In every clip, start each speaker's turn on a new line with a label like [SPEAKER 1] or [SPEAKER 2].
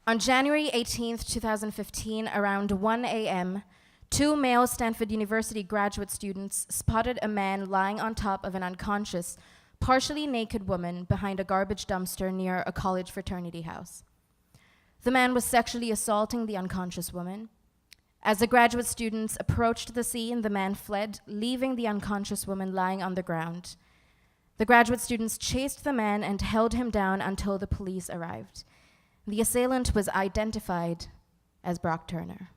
[SPEAKER 1] On January 18th, 2015, around 1 a.m., two male Stanford University graduate students spotted a man lying on top of an unconscious, partially naked woman behind a garbage dumpster near a college fraternity house. The man was sexually assaulting the unconscious woman. As the graduate students approached the scene, the man fled, leaving the unconscious woman lying on the ground. The graduate students chased the man and held him down until the police arrived. The assailant was identified as Brock Turner,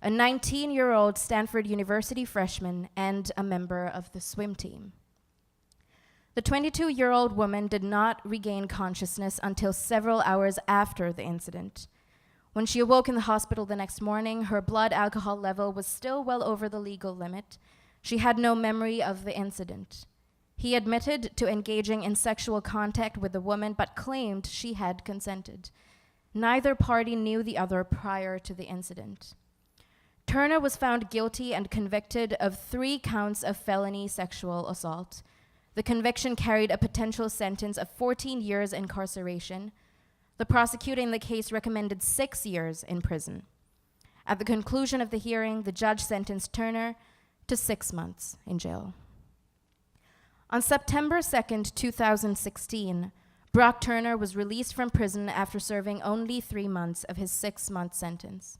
[SPEAKER 1] a 19-year-old Stanford University freshman and a member of the swim team. The 22-year-old woman did not regain consciousness until several hours after the incident. When she awoke in the hospital the next morning, her blood alcohol level was still well over the legal limit. She had no memory of the incident. He admitted to engaging in sexual contact with the woman, but claimed she had consented. Neither party knew the other prior to the incident. Turner was found guilty and convicted of 3 counts of felony sexual assault. The conviction carried a potential sentence of 14 years incarceration. The prosecutor in the case recommended 6 years in prison. At the conclusion of the hearing, the judge sentenced Turner to 6 months in jail. On September 2nd, 2016, Brock Turner was released from prison after serving only 3 months of his 6-month sentence.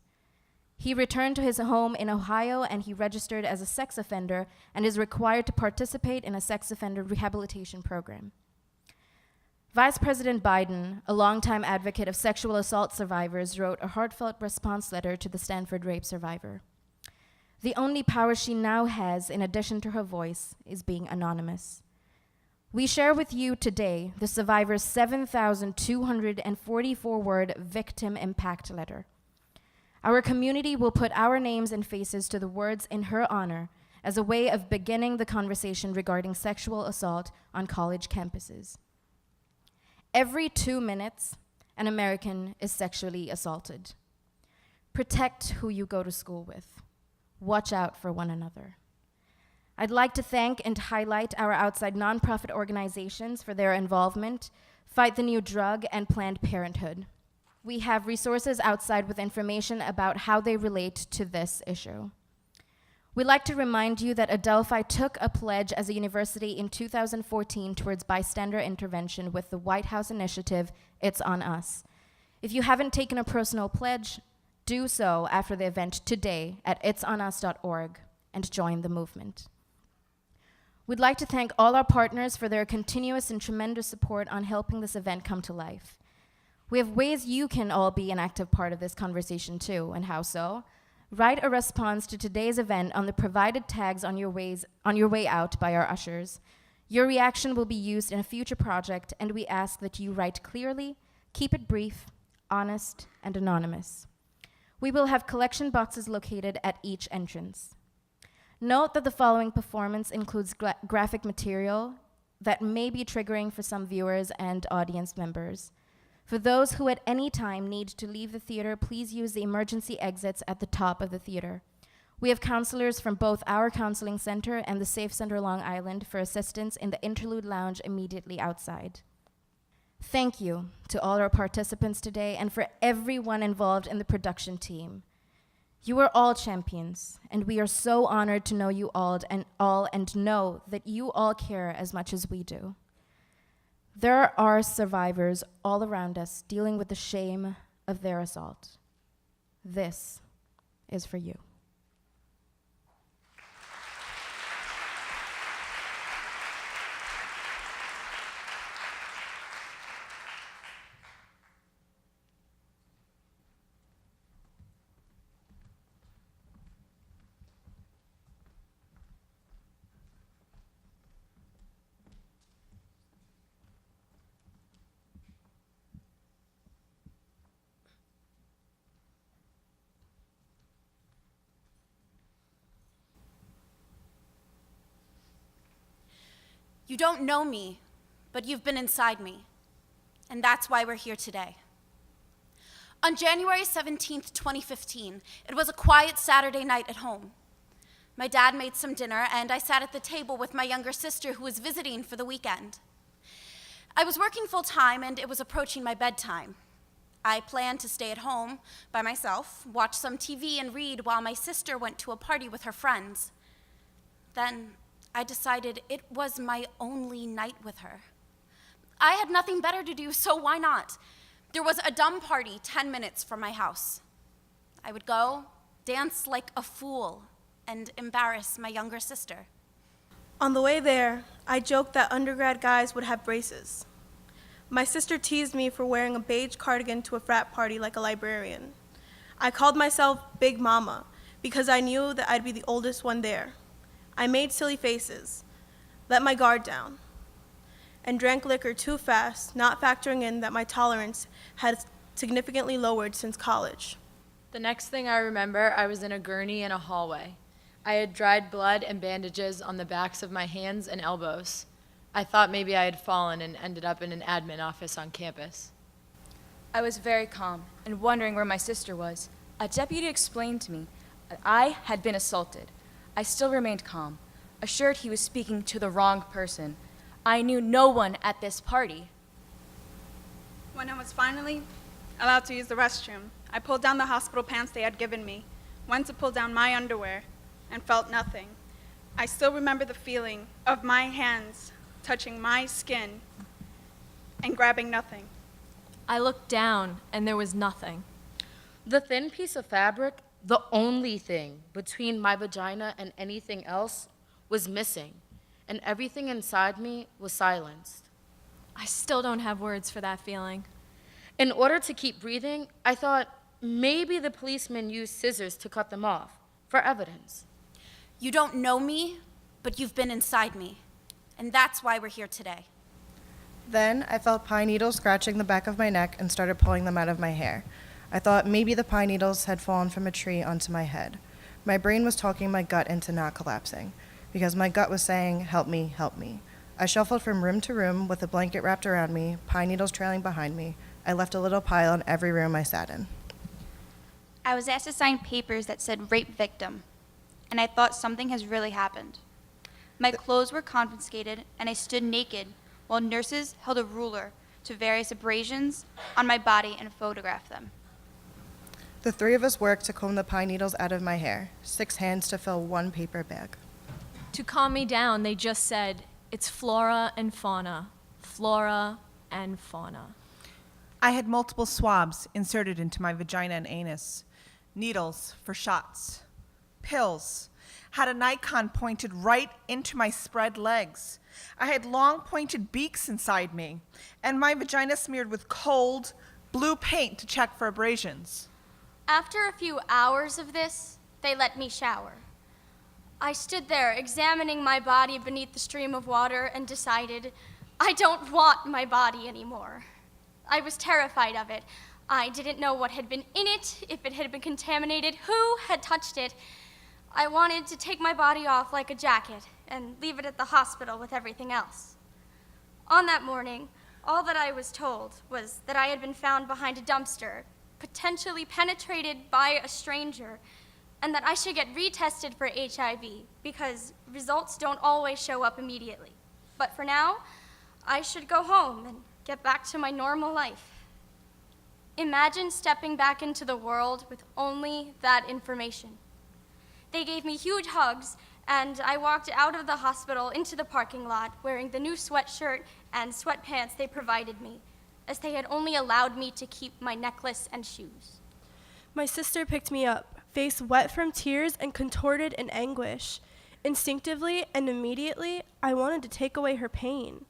[SPEAKER 1] He returned to his home in Ohio and he registered as a sex offender and is required to participate in a sex offender rehabilitation program. Vice President Biden, a longtime advocate of sexual assault survivors, wrote a heartfelt response letter to the Stanford rape survivor. The only power she now has, in addition to her voice, is being anonymous. We share with you today the survivor's 7,244-word victim impact letter. Our community will put our names and faces to the words in her honor as a way of beginning the conversation regarding sexual assault on college campuses. Every 2 minutes, an American is sexually assaulted. Protect who you go to school with. Watch out for one another. I'd like to thank and highlight our outside nonprofit organizations for their involvement, Fight the New Drug, and Planned Parenthood. We have resources outside with information about how they relate to this issue. We'd like to remind you that Adelphi took a pledge as a university in 2014 towards bystander intervention with the White House initiative, It's on Us. If you haven't taken a personal pledge, do so after the event today at itsonus.org and join the movement. We'd like to thank all our partners for their continuous and tremendous support on helping this event come to life. We have ways you can all be an active part of this conversation too, and how so? Write a response to today's event on the provided tags on your way out by our ushers. Your reaction will be used in a future project, and we ask that you write clearly, keep it brief, honest, and anonymous. We will have collection boxes located at each entrance. Note that the following performance includes graphic material that may be triggering for some viewers and audience members. For those who at any time need to leave the theater, please use the emergency exits at the top of the theater. We have counselors from both our counseling center and the Safe Center Long Island for assistance in the interlude lounge immediately outside. Thank you to all our participants today and for everyone involved in the production team. You are all champions, and we are so honored to know you all and know that you all care as much as we do. There are survivors all around us dealing with the shame of their assault. This is for you.
[SPEAKER 2] You don't know me, but you've been inside me, and that's why we're here today. On January 17th, 2015, it was a quiet Saturday night at home. My dad made some dinner, and I sat at the table with my younger sister who was visiting for the weekend. I was working full-time, and it was approaching my bedtime. I planned to stay at home by myself, watch some TV, and read while my sister went to a party with her friends. Then I decided it was my only night with her. I had nothing better to do, so why not? There was a dumb party 10 minutes from my house. I would go, dance like a fool, and embarrass my younger sister.
[SPEAKER 3] On the way there, I joked that undergrad guys would have braces. My sister teased me for wearing a beige cardigan to a frat party like a librarian. I called myself Big Mama because I knew that I'd be the oldest one there. I made silly faces, let my guard down, and drank liquor too fast, not factoring in that my tolerance had significantly lowered since college.
[SPEAKER 4] The next thing I remember, I was in a gurney in a hallway. I had dried blood and bandages on the backs of my hands and elbows. I thought maybe I had fallen and ended up in an admin office on campus.
[SPEAKER 5] I was very calm and wondering where my sister was. A deputy explained to me that I had been assaulted. I still remained calm, assured he was speaking to the wrong person. I knew no one at this party.
[SPEAKER 6] When I was finally allowed to use the restroom, I pulled down the hospital pants they had given me, went to pull down my underwear, and felt nothing. I still remember the feeling of my hands touching my skin and grabbing nothing.
[SPEAKER 7] I looked down, and there was nothing.
[SPEAKER 8] The thin piece of fabric, the only thing between my vagina and anything else, was missing, and everything inside me was silenced.
[SPEAKER 7] I still don't have words for that feeling.
[SPEAKER 8] In order to keep breathing, I thought maybe the policeman used scissors to cut them off, for evidence.
[SPEAKER 2] You don't know me, but you've been inside me, and that's why we're here today.
[SPEAKER 9] Then I felt pine needles scratching the back of my neck and started pulling them out of my hair. I thought maybe the pine needles had fallen from a tree onto my head. My brain was talking my gut into not collapsing, because my gut was saying, help me, help me. I shuffled from room to room with a blanket wrapped around me, pine needles trailing behind me. I left a little pile in every room I sat in.
[SPEAKER 10] I was asked to sign papers that said rape victim, and I thought something has really happened. My clothes were confiscated, and I stood naked while nurses held a ruler to various abrasions on my body and photographed them.
[SPEAKER 9] The three of us worked to comb the pine needles out of my hair, 6 hands to fill 1 paper bag.
[SPEAKER 7] To calm me down, they just said, it's flora and fauna. Flora and fauna.
[SPEAKER 11] I had multiple swabs inserted into my vagina and anus, needles for shots, pills, had a Nikon pointed right into my spread legs. I had long pointed beaks inside me, and my vagina smeared with cold, blue paint to check for abrasions.
[SPEAKER 12] After a few hours of this, they let me shower. I stood there examining my body beneath the stream of water and decided I don't want my body anymore. I was terrified of it. I didn't know what had been in it, if it had been contaminated, who had touched it. I wanted to take my body off like a jacket and leave it at the hospital with everything else. On that morning, all that I was told was that I had been found behind a dumpster, potentially penetrated by a stranger, and that I should get retested for HIV because results don't always show up immediately. But for now, I should go home and get back to my normal life. Imagine stepping back into the world with only that information. They gave me huge hugs, and I walked out of the hospital into the parking lot wearing the new sweatshirt and sweatpants they provided me, as they had only allowed me to keep my necklace and shoes.
[SPEAKER 3] My sister picked me up, face wet from tears and contorted in anguish. Instinctively and immediately, I wanted to take away her pain.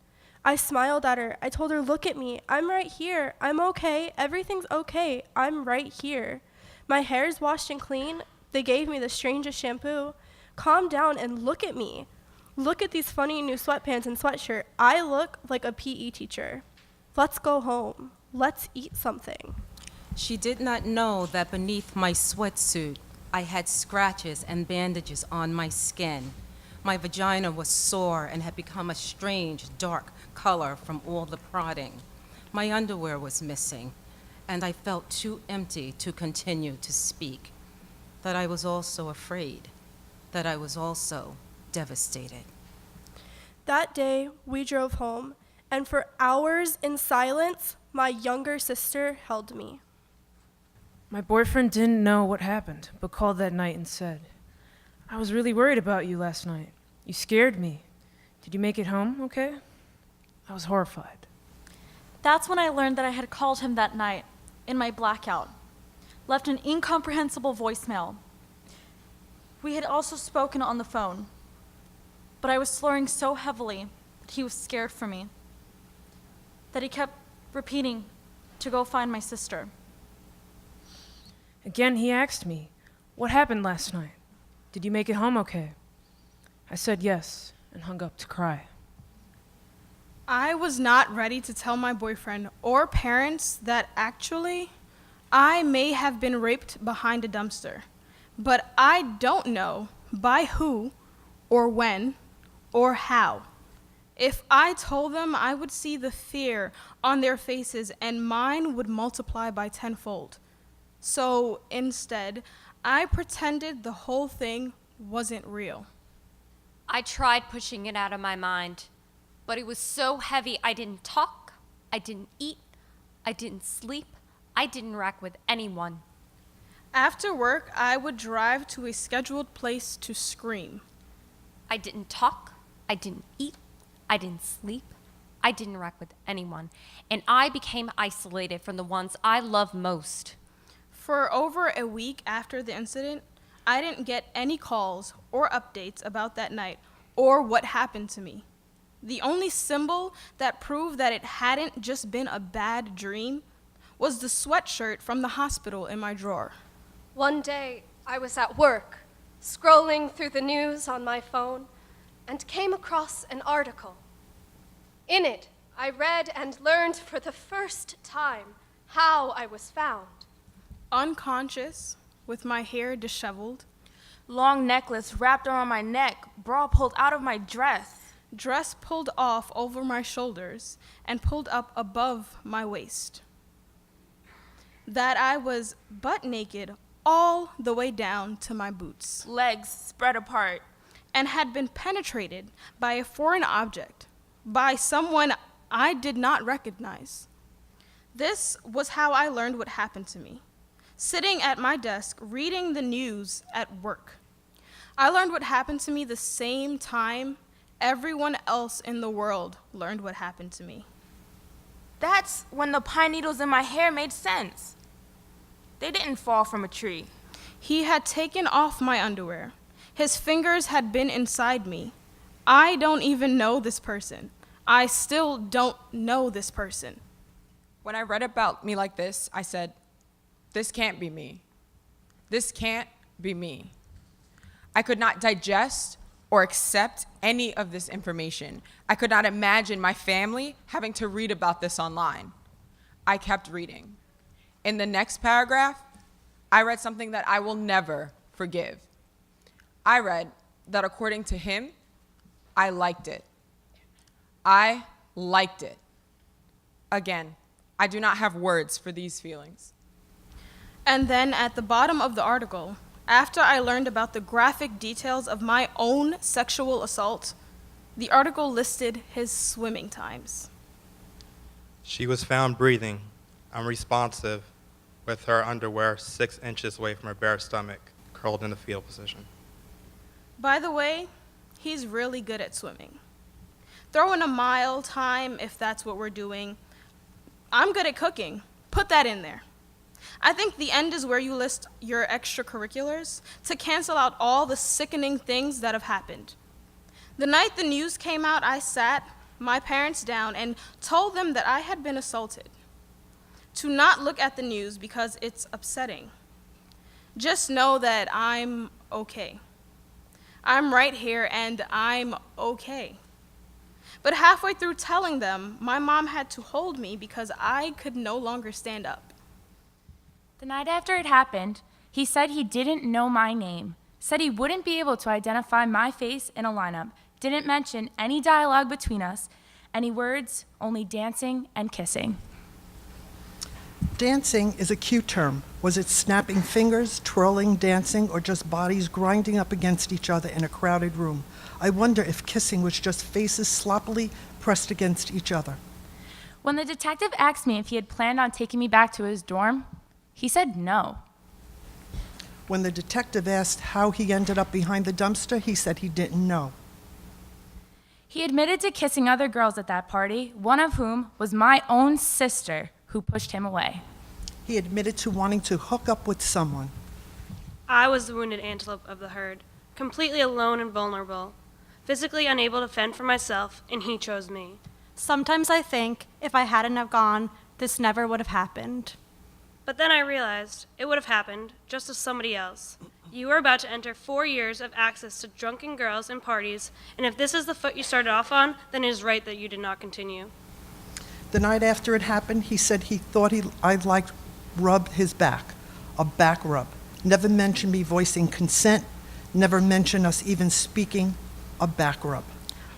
[SPEAKER 3] I smiled at her. I told her, look at me. I'm right here. I'm okay. Everything's okay. I'm right here. My hair's washed and clean. They gave me the strangest shampoo. Calm down and look at me. Look at these funny new sweatpants and sweatshirt. I look like a PE teacher. Let's go home. Let's eat something.
[SPEAKER 13] She did not know that beneath my sweatsuit, I had scratches and bandages on my skin. My vagina was sore and had become a strange, dark color from all the prodding. My underwear was missing, and I felt too empty to continue to speak. That I was also afraid, that I was also devastated.
[SPEAKER 3] That day, we drove home, and for hours in silence, my younger sister held me.
[SPEAKER 14] My boyfriend didn't know what happened, but called that night and said, "I was really worried about you last night. You scared me. Did you make it home okay?" I was horrified.
[SPEAKER 15] That's when I learned that I had called him that night, in my blackout, left an incomprehensible voicemail. We had also spoken on the phone, but I was slurring so heavily that he was scared for me, that he kept repeating to go find my sister.
[SPEAKER 14] Again, he asked me, "What happened last night? Did you make it home okay?" I said yes and hung up to cry.
[SPEAKER 6] I was not ready to tell my boyfriend or parents that actually I may have been raped behind a dumpster, but I don't know by who or when or how. If I told them, I would see the fear on their faces and mine would multiply by tenfold. So instead, I pretended the whole thing wasn't real.
[SPEAKER 16] I tried pushing it out of my mind, but it was so heavy I didn't talk, I didn't eat, I didn't sleep, I didn't interact with anyone.
[SPEAKER 6] After work, I would drive to a scheduled place to scream.
[SPEAKER 16] I didn't talk, I didn't eat, I didn't sleep, I didn't interact with anyone, and I became isolated from the ones I love most.
[SPEAKER 6] For over a week after the incident, I didn't get any calls or updates about that night or what happened to me. The only symbol that proved that it hadn't just been a bad dream was the sweatshirt from the hospital in my drawer.
[SPEAKER 17] One day, I was at work, scrolling through the news on my phone, and came across an article. In it, I read and learned for the first time how I was found.
[SPEAKER 6] Unconscious, with my hair disheveled.
[SPEAKER 18] Long necklace wrapped around my neck, bra pulled out of my dress.
[SPEAKER 6] Dress pulled off over my shoulders and pulled up above my waist. That I was butt naked all the way down to my boots.
[SPEAKER 18] Legs spread apart.
[SPEAKER 6] And had been penetrated by a foreign object, by someone I did not recognize. This was how I learned what happened to me. Sitting at my desk, reading the news at work. I learned what happened to me the same time everyone else in the world learned what happened to me.
[SPEAKER 18] That's when the pine needles in my hair made sense. They didn't fall from a tree.
[SPEAKER 6] He had taken off my underwear. His fingers had been inside me. I don't even know this person. I still don't know this person.
[SPEAKER 19] When I read about me like this, I said, "This can't be me. This can't be me." I could not digest or accept any of this information. I could not imagine my family having to read about this online. I kept reading. In the next paragraph, I read something that I will never forgive. I read that according to him, I liked it. I liked it. Again, I do not have words for these feelings.
[SPEAKER 6] And then at the bottom of the article, after I learned about the graphic details of my own sexual assault, the article listed his swimming times.
[SPEAKER 20] She was found breathing, unresponsive, with her underwear 6 inches away from her bare stomach, curled in the fetal position.
[SPEAKER 6] By the way, he's really good at swimming. Throw in a mile time if that's what we're doing. I'm good at cooking. Put that in there. I think the end is where you list your extracurriculars to cancel out all the sickening things that have happened. The night the news came out, I sat my parents down and told them that I had been assaulted. To not look at the news because it's upsetting. Just know that I'm okay. I'm right here and I'm okay. But halfway through telling them, my mom had to hold me because I could no longer stand up.
[SPEAKER 21] The night after it happened, he said he didn't know my name, said he wouldn't be able to identify my face in a lineup, didn't mention any dialogue between us, any words, only dancing and kissing.
[SPEAKER 22] Dancing is a cute term. Was it snapping fingers, twirling, dancing, or just bodies grinding up against each other in a crowded room? I wonder if kissing was just faces sloppily pressed against each other.
[SPEAKER 21] When the detective asked me if he had planned on taking me back to his dorm, He said no.
[SPEAKER 22] When the detective asked how he ended up behind the dumpster, he said he didn't know.
[SPEAKER 21] He admitted to kissing other girls at that party, one of whom was my own sister, who pushed him away.
[SPEAKER 22] He admitted to wanting to hook up with someone.
[SPEAKER 1] I was the wounded antelope of the herd, completely alone and vulnerable, physically unable to fend for myself, and he chose me.
[SPEAKER 4] Sometimes I think if I hadn't have gone, this never would have happened.
[SPEAKER 1] But then I realized it would have happened just as somebody else. You are about to enter 4 years of access to drunken girls and parties, and if this is the foot you started off on, then it is right that you did not continue.
[SPEAKER 22] The night after it happened, he said he thought I'd like rub his back, a back rub. Never mentioned me voicing consent, never mentioned us even speaking, a back rub.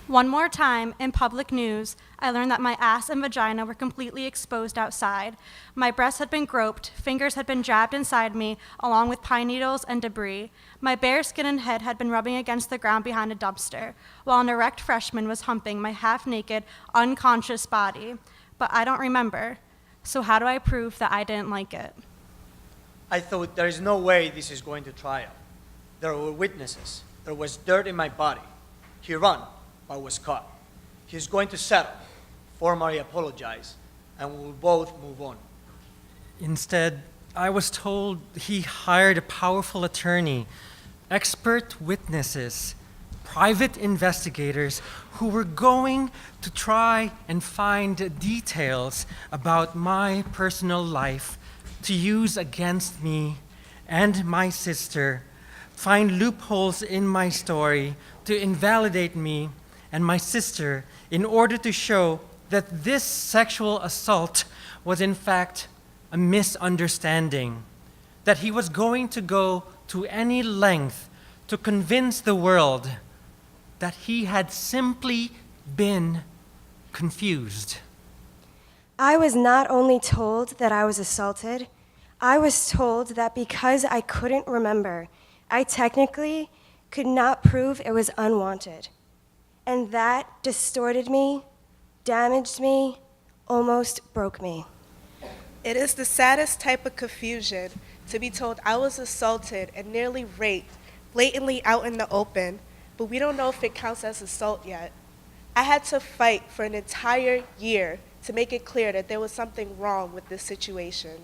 [SPEAKER 4] One more time, in public news, I learned that my ass and vagina were completely exposed outside. My breasts had been groped, fingers had been jabbed inside me, along with pine needles and debris. My bare skin and head had been rubbing against the ground behind a dumpster, while an erect freshman was humping my half-naked, unconscious body. But I don't remember. So how do I prove that I didn't like it?
[SPEAKER 23] I thought there is no way this is going to trial. There were witnesses. There was dirt in my body. He ran, but was caught. He's going to settle, formally apologize, and we'll both move on.
[SPEAKER 24] Instead, I was told he hired a powerful attorney, expert witnesses, private investigators who were going to try and find details about my personal life to use against me and my sister, find loopholes in my story to invalidate me and my sister in order to show that this sexual assault was in fact a misunderstanding, that he was going to go to any length to convince the world that he had simply been confused.
[SPEAKER 25] I was not only told that I was assaulted, I was told that because I couldn't remember, I technically could not prove it was unwanted. And that distorted me, damaged me, almost broke me.
[SPEAKER 26] It is the saddest type of confusion to be told I was assaulted and nearly raped, blatantly out in the open, but we don't know if it counts as assault yet. I had to fight for an entire year to make it clear that there was something wrong with this situation.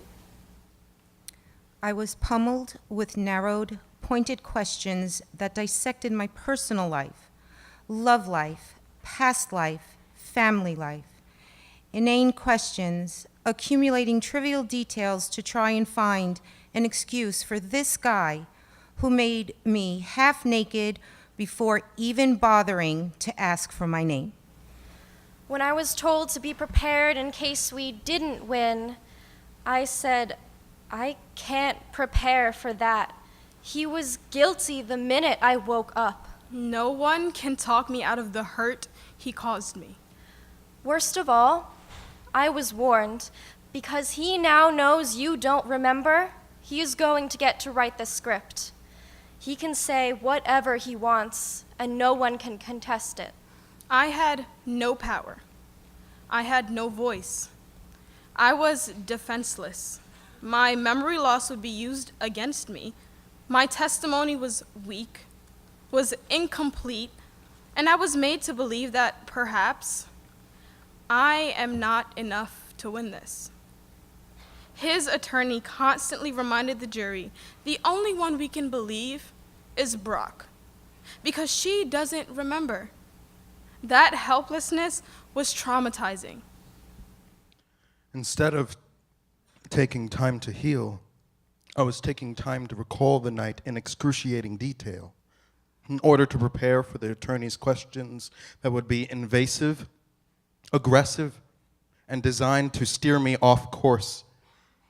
[SPEAKER 27] I was pummeled with narrowed, pointed questions that dissected my personal life, love life, past life, family life. Inane questions, accumulating trivial details to try and find an excuse for this guy who made me half naked before even bothering to ask for my name.
[SPEAKER 12] When I was told to be prepared in case we didn't win, I said, I can't prepare for that. He was guilty the minute I woke up.
[SPEAKER 1] No one can talk me out of the hurt he caused me.
[SPEAKER 12] Worst of all, I was warned, because he now knows you don't remember, he is going to get to write the script. He can say whatever he wants, and no one can contest it.
[SPEAKER 1] I had no power. I had no voice. I was defenseless. My memory loss would be used against me. My testimony was weak, was incomplete, and I was made to believe that perhaps I am not enough to win this. His attorney constantly reminded the jury, the only one we can believe is Brock, because she doesn't remember. That helplessness was traumatizing.
[SPEAKER 28] Instead of taking time to heal, I was taking time to recall the night in excruciating detail in order to prepare for the attorney's questions that would be invasive, aggressive, and designed to steer me off course,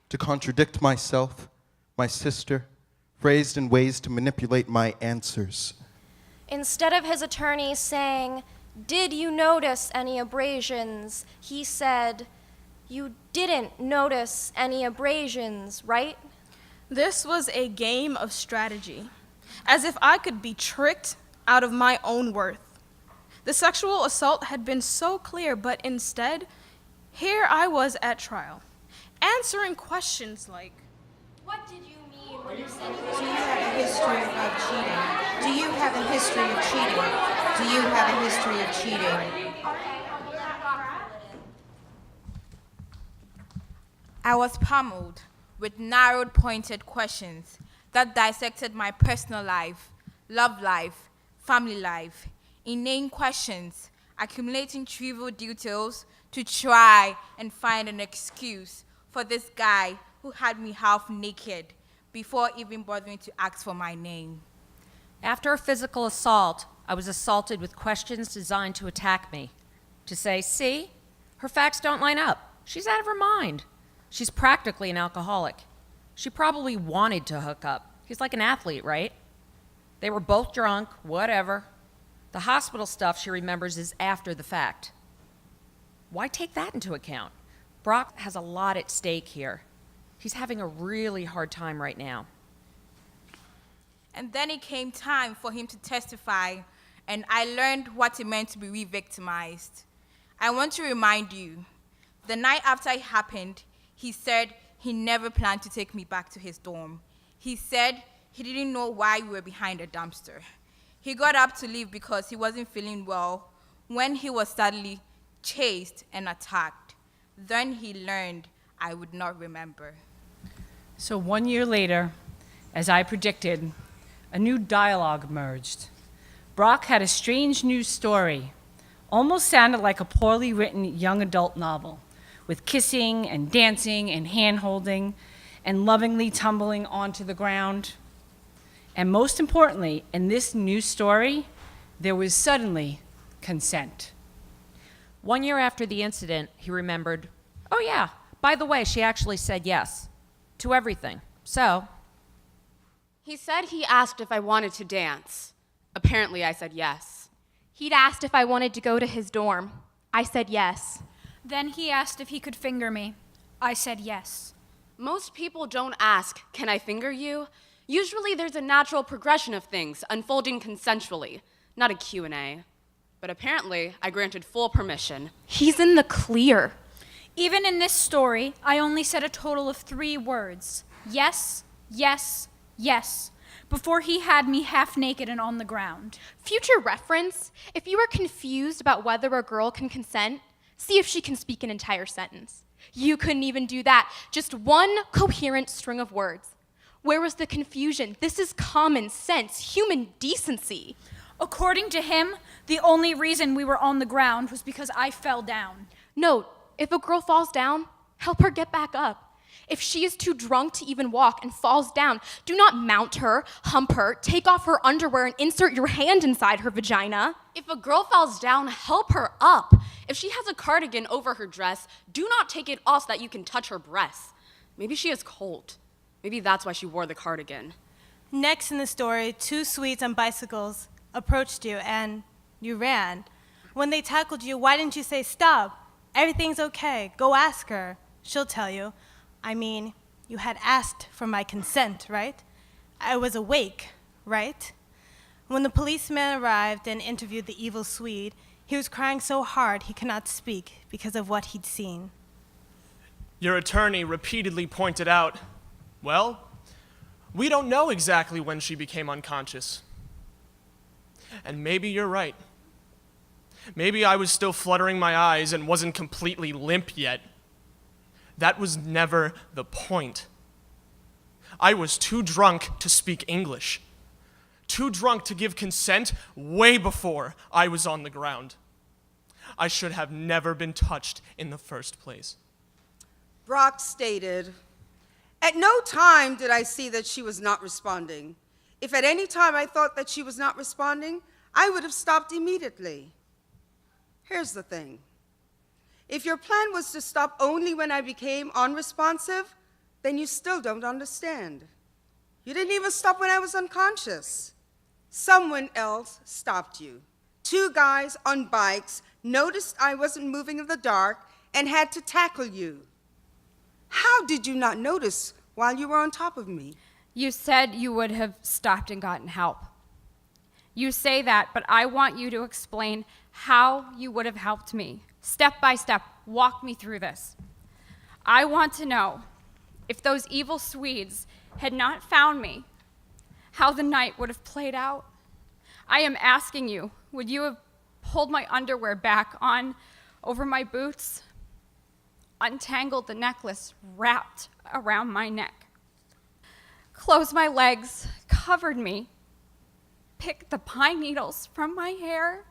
[SPEAKER 28] to contradict myself, my sister, phrased in ways to manipulate my answers.
[SPEAKER 12] Instead of his attorney saying, "Did you notice any abrasions?" he said, "You didn't notice any abrasions, right?"
[SPEAKER 1] This was a game of strategy, as if I could be tricked out of my own worth. The sexual assault had been so clear, but instead, here I was at trial, answering questions like,
[SPEAKER 12] What did you mean when you said
[SPEAKER 27] Do you have a history of cheating? Do you have a history of cheating? Do you have a history of cheating?
[SPEAKER 2] I was pummeled with narrowed, pointed questions that dissected my personal life, love life, family life, inane questions, accumulating trivial details to try and find an excuse for this guy who had me half naked before even bothering to ask for my name.
[SPEAKER 5] After a physical assault, I was assaulted with questions designed to attack me. To say, see, her facts don't line up. She's out of her mind. She's practically an alcoholic. She probably wanted to hook up. He's like an athlete, right? They were both drunk, whatever. The hospital stuff she remembers is after the fact. Why take that into account? Brock has a lot at stake here. He's having a really hard time right now.
[SPEAKER 2] And then it came time for him to testify, and I learned what it meant to be re-victimized. I want to remind you, the night after it happened, he said he never planned to take me back to his dorm. He said he didn't know why we were behind a dumpster. He got up to leave because he wasn't feeling well when he was suddenly chased and attacked. Then he learned I would not remember.
[SPEAKER 7] So 1 year later, as I predicted, a new dialogue emerged. Brock had a strange new story, almost sounded like a poorly written young adult novel, with kissing and dancing and hand-holding and lovingly tumbling onto the ground. And most importantly, in this new story, there was suddenly consent.
[SPEAKER 5] 1 year after the incident, he remembered, oh yeah, by the way, she actually said yes to everything. So,
[SPEAKER 8] he said he asked if I wanted to dance. Apparently, I said yes.
[SPEAKER 9] He'd asked if I wanted to go to his dorm. I said yes.
[SPEAKER 10] Then he asked if he could finger me. I said yes.
[SPEAKER 8] Most people don't ask, can I finger you? Usually there's a natural progression of things unfolding consensually, not a Q&A. But apparently, I granted full permission.
[SPEAKER 9] He's in the clear.
[SPEAKER 10] Even in this story, I only said a total of 3 words. Yes, yes, yes, before he had me half naked and on the ground.
[SPEAKER 9] Future reference, if you are confused about whether a girl can consent, see if she can speak an entire sentence. You couldn't even do that. Just one coherent string of words. Where was the confusion? This is common sense, human decency.
[SPEAKER 10] According to him, the only reason we were on the ground was because I fell down.
[SPEAKER 9] Note, if a girl falls down, help her get back up. If she is too drunk to even walk and falls down, do not mount her, hump her, take off her underwear and insert your hand inside her vagina.
[SPEAKER 8] If a girl falls down, help her up. If she has a cardigan over her dress, do not take it off so that you can touch her breasts. Maybe she is cold. Maybe that's why she wore the cardigan.
[SPEAKER 3] Next in the story, 2 Swedes on bicycles approached you and you ran. When they tackled you, why didn't you say, stop, everything's okay, go ask her. She'll tell you. I mean, you had asked for my consent, right? I was awake, right? When the policeman arrived and interviewed the evil Swede, he was crying so hard he could not speak because of what he'd seen.
[SPEAKER 11] Your attorney repeatedly pointed out, well, we don't know exactly when she became unconscious. And maybe you're right. Maybe I was still fluttering my eyes and wasn't completely limp yet. That was never the point. I was too drunk to speak English. Too drunk to give consent way before I was on the ground. I should have never been touched in the first place.
[SPEAKER 13] Brock stated, at no time did I see that she was not responding. If at any time I thought that she was not responding, I would have stopped immediately. Here's the thing. If your plan was to stop only when I became unresponsive, then you still don't understand. You didn't even stop when I was unconscious. Someone else stopped you. 2 guys on bikes noticed I wasn't moving in the dark and had to tackle you. How did you not notice while you were on top of me?
[SPEAKER 29] You said you would have stopped and gotten help. You say that, but I want you to explain how you would have helped me. Step by step, walk me through this. I want to know if those evil Swedes had not found me, how the night would have played out. I am asking you, would you have pulled my underwear back on over my boots, untangled the necklace wrapped around my neck, closed my legs, covered me, picked the pine needles from my hair,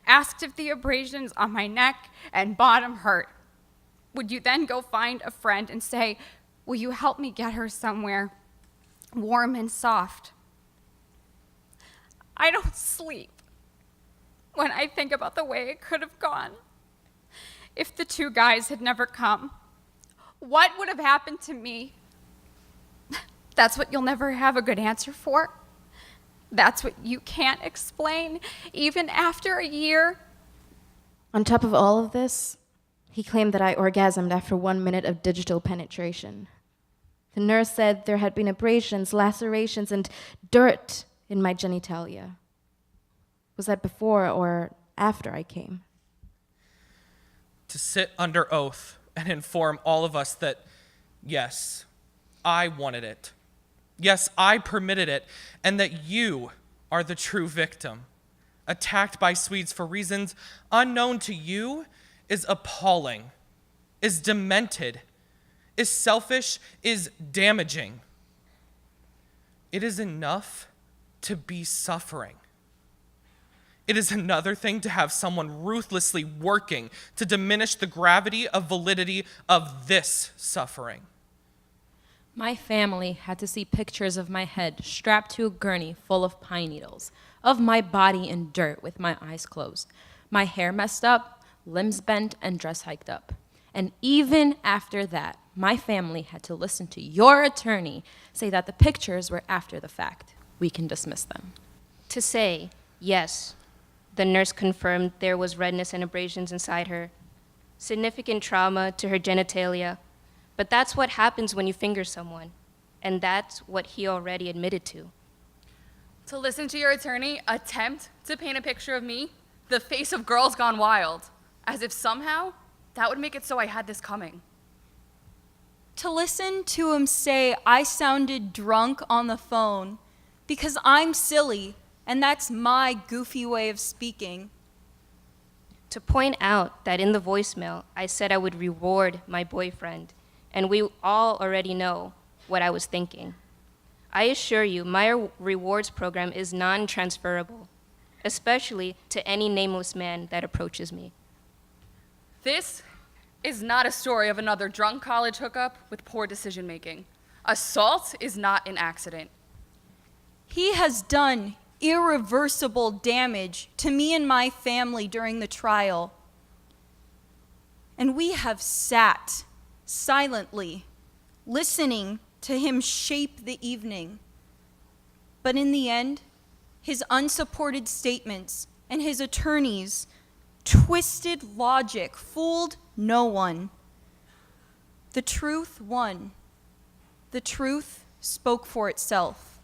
[SPEAKER 29] asked if the abrasions on my neck and bottom hurt? Would you then go find a friend and say, will you help me get her somewhere warm and soft? I don't sleep when I think about the way it could have gone. If the two guys had never come, what would have happened to me? That's what you'll never have a good answer for. That's what you can't explain, even after a year.
[SPEAKER 6] On top of all of this, he claimed that I orgasmed after 1 minute of digital penetration. The nurse said there had been abrasions, lacerations, and dirt in my genitalia. Was that before or after I came?
[SPEAKER 11] To sit under oath and inform all of us that, yes, I wanted it. Yes, I permitted it, and that you are the true victim, attacked by Swedes for reasons unknown to you, is appalling, is demented, is selfish, is damaging. It is enough to be suffering. It is another thing to have someone ruthlessly working to diminish the gravity of validity of this suffering.
[SPEAKER 14] My family had to see pictures of my head strapped to a gurney full of pine needles, of my body in dirt with my eyes closed, my hair messed up, limbs bent, and dress hiked up. And even after that, my family had to listen to your attorney say that the pictures were after the fact. We can dismiss them.
[SPEAKER 15] To say, yes, the nurse confirmed there was redness and abrasions inside her, significant trauma to her genitalia, but that's what happens when you finger someone, and that's what he already admitted to.
[SPEAKER 1] To listen to your attorney attempt to paint a picture of me, the face of Girls Gone Wild, as if somehow that would make it so I had this coming.
[SPEAKER 10] To listen to him say I sounded drunk on the phone because I'm silly and that's my goofy way of speaking.
[SPEAKER 15] To point out that in the voicemail, I said I would reward my boyfriend, and we all already know what I was thinking. I assure you, my rewards program is non-transferable, especially to any nameless man that approaches me.
[SPEAKER 1] This is not a story of another drunk college hookup with poor decision making. Assault is not an accident.
[SPEAKER 10] He has done irreversible damage to me and my family during the trial. And we have sat silently, listening to him shape the evening. But in the end, his unsupported statements and his attorney's twisted logic fooled no one. The truth won. The truth spoke for itself.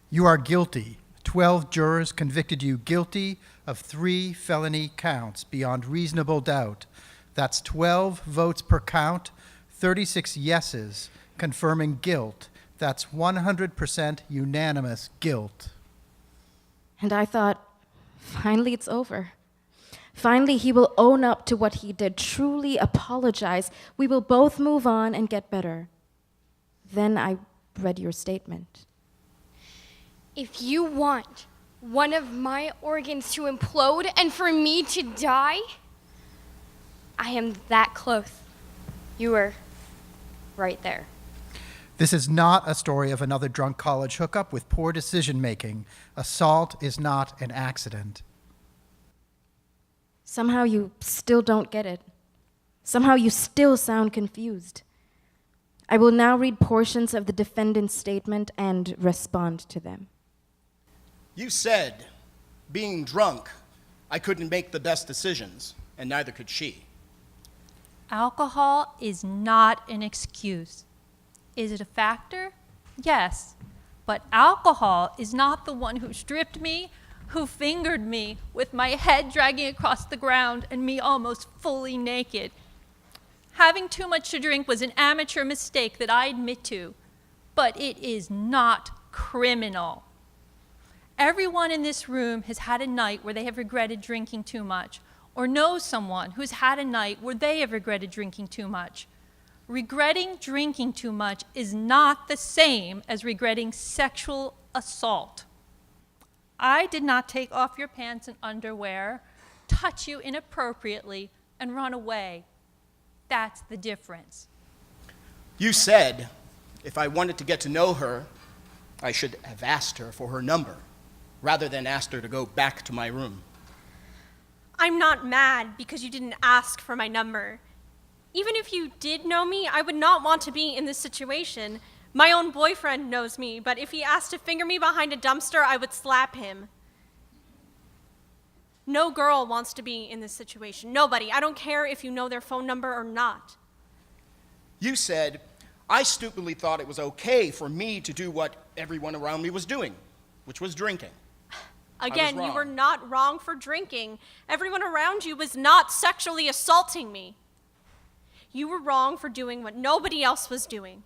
[SPEAKER 16] You are guilty. 12 jurors convicted you guilty of 3 felony counts beyond reasonable doubt. That's 12 votes per count, 36 yeses, confirming guilt. That's 100% unanimous guilt.
[SPEAKER 6] And I thought, finally it's over. Finally, he will own up to what he did, truly apologize. We will both move on and get better. Then I read your statement.
[SPEAKER 12] If you want one of my organs to implode and for me to die, I am that close. You were right there.
[SPEAKER 16] This is not a story of another drunk college hookup with poor decision-making. Assault is not an accident.
[SPEAKER 6] Somehow you still don't get it. Somehow you still sound confused. I will now read portions of the defendant's statement and respond to them.
[SPEAKER 17] You said, being drunk, I couldn't make the best decisions, and neither could she.
[SPEAKER 18] Alcohol is not an excuse. Is it a factor? Yes. But alcohol is not the one who stripped me, who fingered me with my head dragging across the ground and me almost fully naked. Having too much to drink was an amateur mistake that I admit to, but it is not criminal. Everyone in this room has had a night where they have regretted drinking too much, or knows someone who's had a night where they have regretted drinking too much. Regretting drinking too much is not the same as regretting sexual assault. I did not take off your pants and underwear, touch you inappropriately, and run away. That's the difference.
[SPEAKER 17] You said if I wanted to get to know her, I should have asked her for her number, rather than asked her to go back to my room.
[SPEAKER 4] I'm not mad because you didn't ask for my number. Even if you did know me, I would not want to be in this situation. My own boyfriend knows me, but if he asked to finger me behind a dumpster, I would slap him. No girl wants to be in this situation. Nobody. I don't care if you know their phone number or not.
[SPEAKER 17] You said, I stupidly thought it was okay for me to do what everyone around me was doing, which was drinking.
[SPEAKER 4] Again, you were not wrong for drinking. Everyone around you was not sexually assaulting me. You were wrong for doing what nobody else was doing,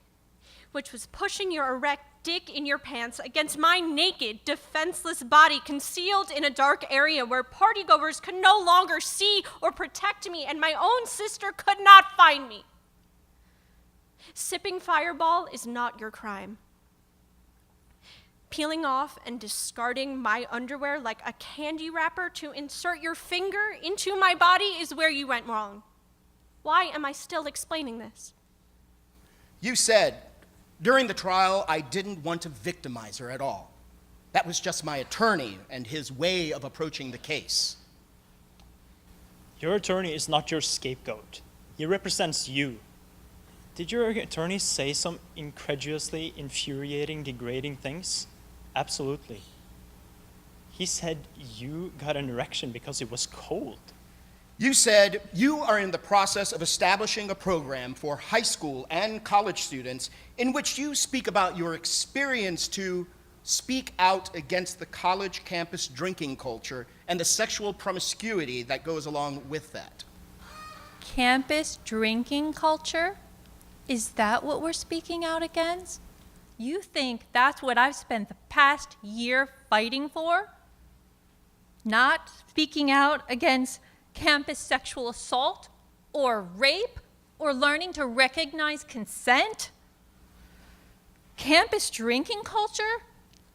[SPEAKER 4] which was pushing your erect dick in your pants against my naked, defenseless body concealed in a dark area where partygoers could no longer see or protect me, and my own sister could not find me. Sipping Fireball is not your crime. Peeling off and discarding my underwear like a candy wrapper to insert your finger into my body is where you went wrong. Why am I still explaining this?
[SPEAKER 17] You said, during the trial, I didn't want to victimize her at all. That was just my attorney and his way of approaching the case.
[SPEAKER 19] Your attorney is not your scapegoat. He represents you. Did your attorney say some incredulously infuriating, degrading things? Absolutely. He said you got an erection because it was cold.
[SPEAKER 17] You said you are in the process of establishing a program for high school and college students in which you speak about your experience to speak out against the college campus drinking culture and the sexual promiscuity that goes along with that.
[SPEAKER 18] Campus drinking culture? Is that what we're speaking out against? You think that's what I've spent the past year fighting for? Not speaking out against campus sexual assault or rape or learning to recognize consent? Campus drinking culture?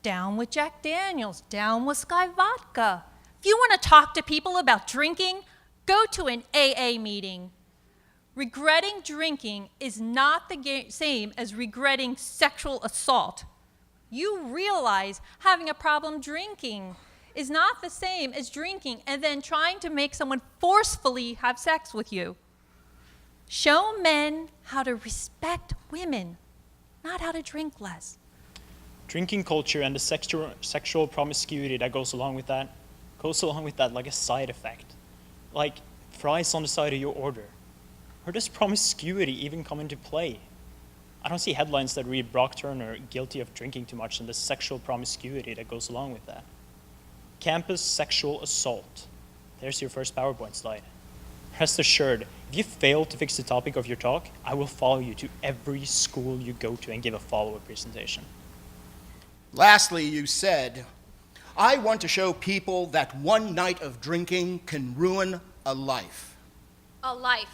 [SPEAKER 18] Down with Jack Daniels, down with Sky Vodka. If you want to talk to people about drinking, go to an AA meeting. Regretting drinking is not the same as regretting sexual assault. You realize having a problem drinking is not the same as drinking and then trying to make someone forcefully have sex with you. Show men how to respect women, not how to drink less.
[SPEAKER 19] Drinking culture and the sexual promiscuity that goes along with that like a side effect. Like fries on the side of your order. Where does promiscuity even come into play? I don't see headlines that read Brock Turner guilty of drinking too much and the sexual promiscuity that goes along with that. Campus sexual assault. There's your first PowerPoint slide. Rest assured, if you fail to fix the topic of your talk, I will follow you to every school you go to and give a follow-up presentation.
[SPEAKER 17] Lastly, you said, I want to show people that one night of drinking can ruin a life.
[SPEAKER 9] A life.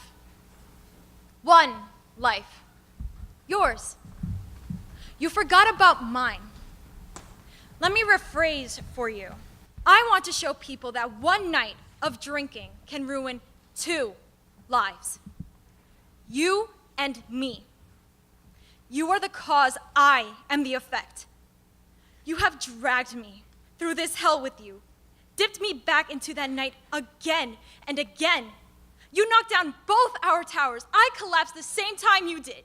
[SPEAKER 9] One life. Yours. You forgot about mine. Let me rephrase for you. I want to show people that one night of drinking can ruin 2 lives. You and me. You are the cause, I am the effect. You have dragged me through this hell with you, dipped me back into that night again and again. You knocked down both our towers. I collapsed the same time you did.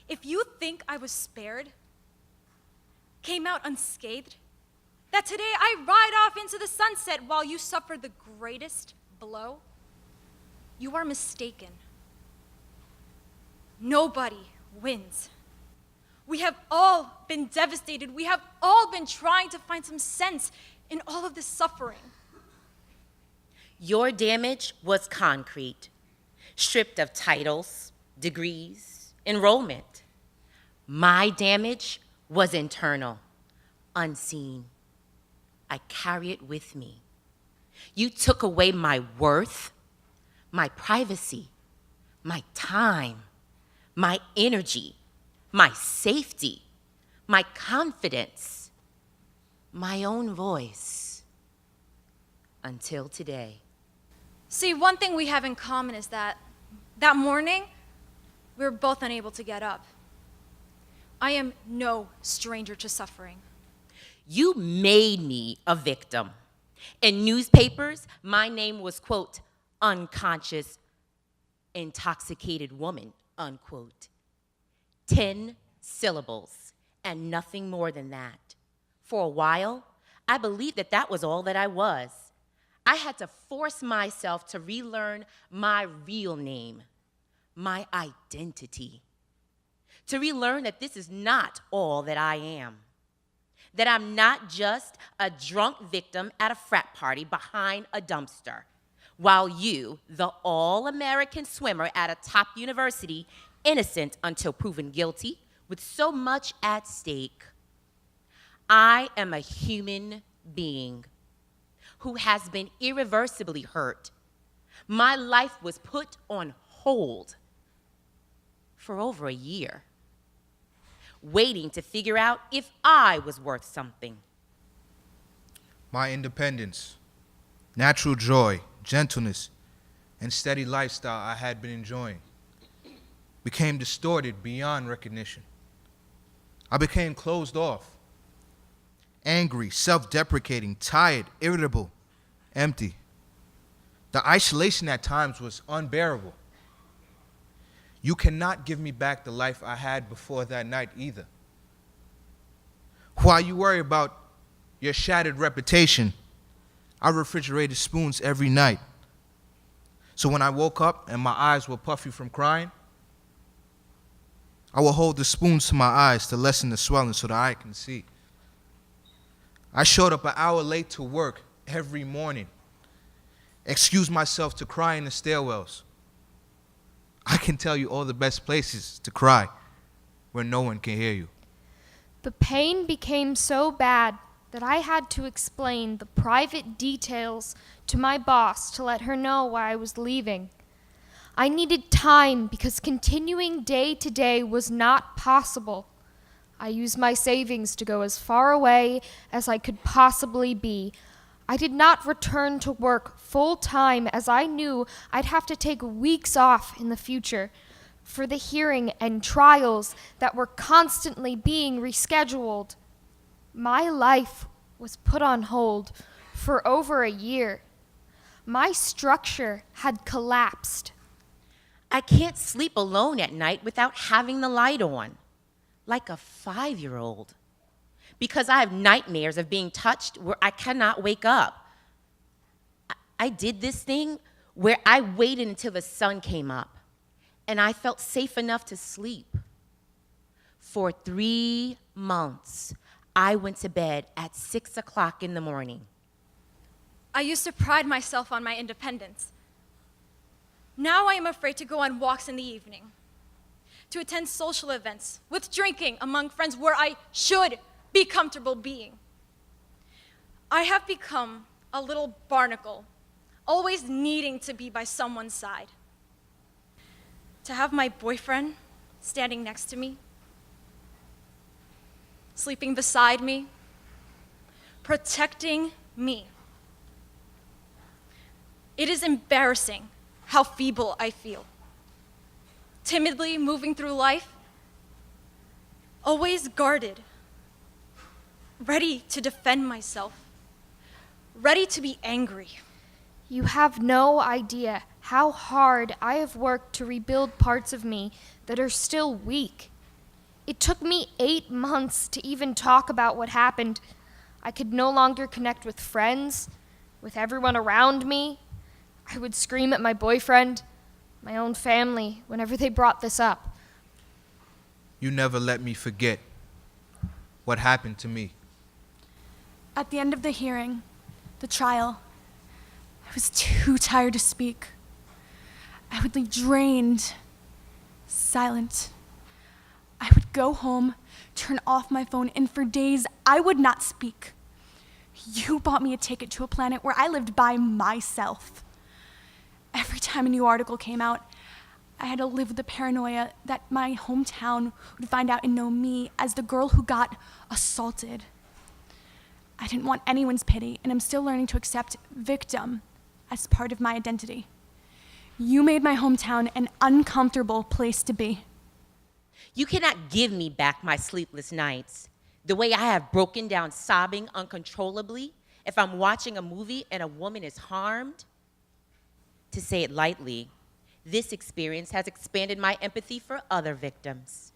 [SPEAKER 9] If you think I was spared, came out unscathed, that today I ride off into the sunset while you suffer the greatest blow, you are mistaken. Nobody wins. We have all been devastated. We have all been trying to find some sense in all of this suffering.
[SPEAKER 20] Your damage was concrete. stripped of titles, degrees, enrollment. My damage was internal, unseen. I carry it with me. You took away my worth, my privacy, my time, my energy, my safety, my confidence, my own voice. Until today.
[SPEAKER 21] See, one thing we have in common is that morning, we were both unable to get up. I am no stranger to suffering.
[SPEAKER 20] You made me a victim. In newspapers, my name was, quote, unconscious, intoxicated woman, unquote. 10 syllables and nothing more than that. For a while, I believed that that was all that I was. I had to force myself to relearn my real name, my identity. To relearn that this is not all that I am. That I'm not just a drunk victim at a frat party behind a dumpster, while you, the all-American swimmer at a top university, innocent until proven guilty, with so much at stake. I am a human being who has been irreversibly hurt. My life was put on hold for over a year, waiting to figure out if I was worth something.
[SPEAKER 22] My independence, natural joy, gentleness, and steady lifestyle I had been enjoying became distorted beyond recognition. I became closed off, angry, self-deprecating, tired, irritable, empty. The isolation at times was unbearable. You cannot give me back the life I had before that night either. While you worry about your shattered reputation, I refrigerated spoons every night. So when I woke up and my eyes were puffy from crying, I will hold the spoons to my eyes to lessen the swelling so that I can see. I showed up an hour late to work every morning, excused myself to cry in the stairwells. I can tell you all the best places to cry where no one can hear you.
[SPEAKER 23] The pain became so bad that I had to explain the private details to my boss to let her know why I was leaving. I needed time because continuing day to day was not possible. I used my savings to go as far away as I could possibly be. I did not return to work full time as I knew I'd have to take weeks off in the future for the hearing and trials that were constantly being rescheduled. My life was put on hold for over a year. My structure had collapsed.
[SPEAKER 20] I can't sleep alone at night without having the light on, like a 5-year-old, because I have nightmares of being touched where I cannot wake up. I did this thing where I waited until the sun came up, and I felt safe enough to sleep. For 3 months, I went to bed at 6 o'clock in the morning.
[SPEAKER 21] I used to pride myself on my independence. Now I am afraid to go on walks in the evening, to attend social events with drinking among friends where I should be comfortable being. I have become a little barnacle, always needing to be by someone's side. To have my boyfriend standing next to me, sleeping beside me, protecting me. It is embarrassing how feeble I feel. Timidly moving through life, always guarded, ready to defend myself, ready to be angry.
[SPEAKER 23] You have no idea how hard I have worked to rebuild parts of me that are still weak. It took me 8 months to even talk about what happened. I could no longer connect with friends, with everyone around me. I would scream at my boyfriend, my own family, whenever they brought this up.
[SPEAKER 22] You never let me forget what happened to me.
[SPEAKER 24] At the end of the hearing, the trial, I was too tired to speak. I would leave drained, silent. I would go home, turn off my phone, and for days I would not speak. You bought me a ticket to a planet where I lived by myself. Every time a new article came out, I had to live with the paranoia that my hometown would find out and know me as the girl who got assaulted. I didn't want anyone's pity, and I'm still learning to accept victim as part of my identity. You made my hometown an uncomfortable place to be.
[SPEAKER 20] You cannot give me back my sleepless nights, the way I have broken down sobbing uncontrollably if I'm watching a movie and a woman is harmed. To say it lightly, this experience has expanded my empathy for other victims.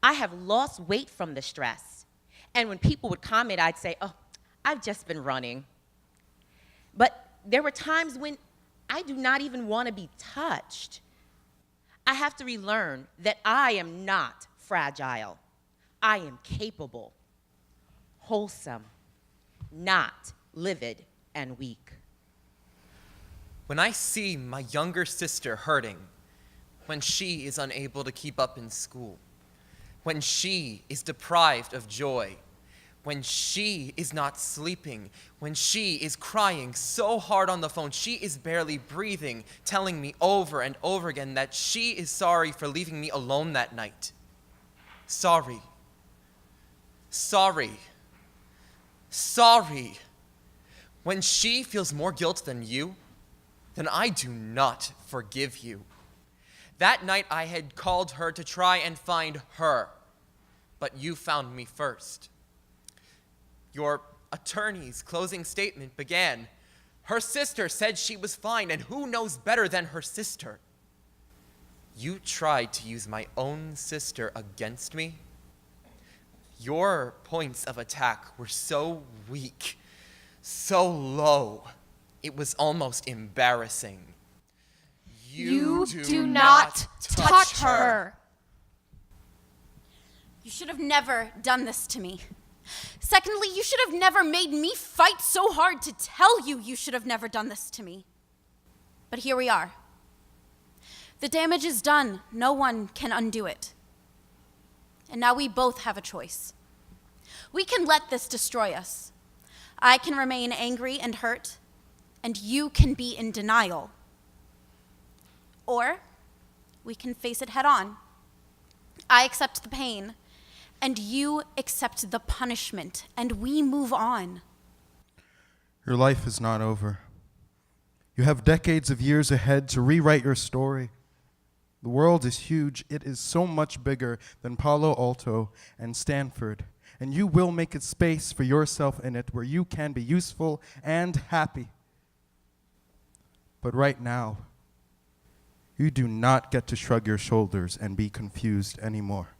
[SPEAKER 20] I have lost weight from the stress, and when people would comment, I'd say, "Oh, I've just been running." But there were times when I do not even want to be touched. I have to relearn that I am not fragile. I am capable, wholesome, not livid and weak.
[SPEAKER 2] When I see my younger sister hurting, when she is unable to keep up in school, when she is deprived of joy, when she is not sleeping, when she is crying so hard on the phone, she is barely breathing, telling me over and over again that she is sorry for leaving me alone that night. Sorry. Sorry. Sorry. When she feels more guilt than you, then I do not forgive you. That night I had called her to try and find her, but you found me first. Your attorney's closing statement began, "Her sister said she was fine, and who knows better than her sister?" You tried to use my own sister against me. Your points of attack were so weak, so low, it was almost embarrassing.
[SPEAKER 24] You do not touch her.
[SPEAKER 3] You should have never done this to me. Secondly, you should have never made me fight so hard to tell you you should have never done this to me. But here we are. The damage is done. No one can undo it. And now we both have a choice. We can let this destroy us. I can remain angry and hurt, and you can be in denial. Or we can face it head on. I accept the pain, and you accept the punishment, and we move on.
[SPEAKER 5] Your life is not over. You have decades of years ahead to rewrite your story. The world is huge. It is so much bigger than Palo Alto and Stanford, and you will make a space for yourself in it where you can be useful and happy. But right now, you do not get to shrug your shoulders and be confused anymore.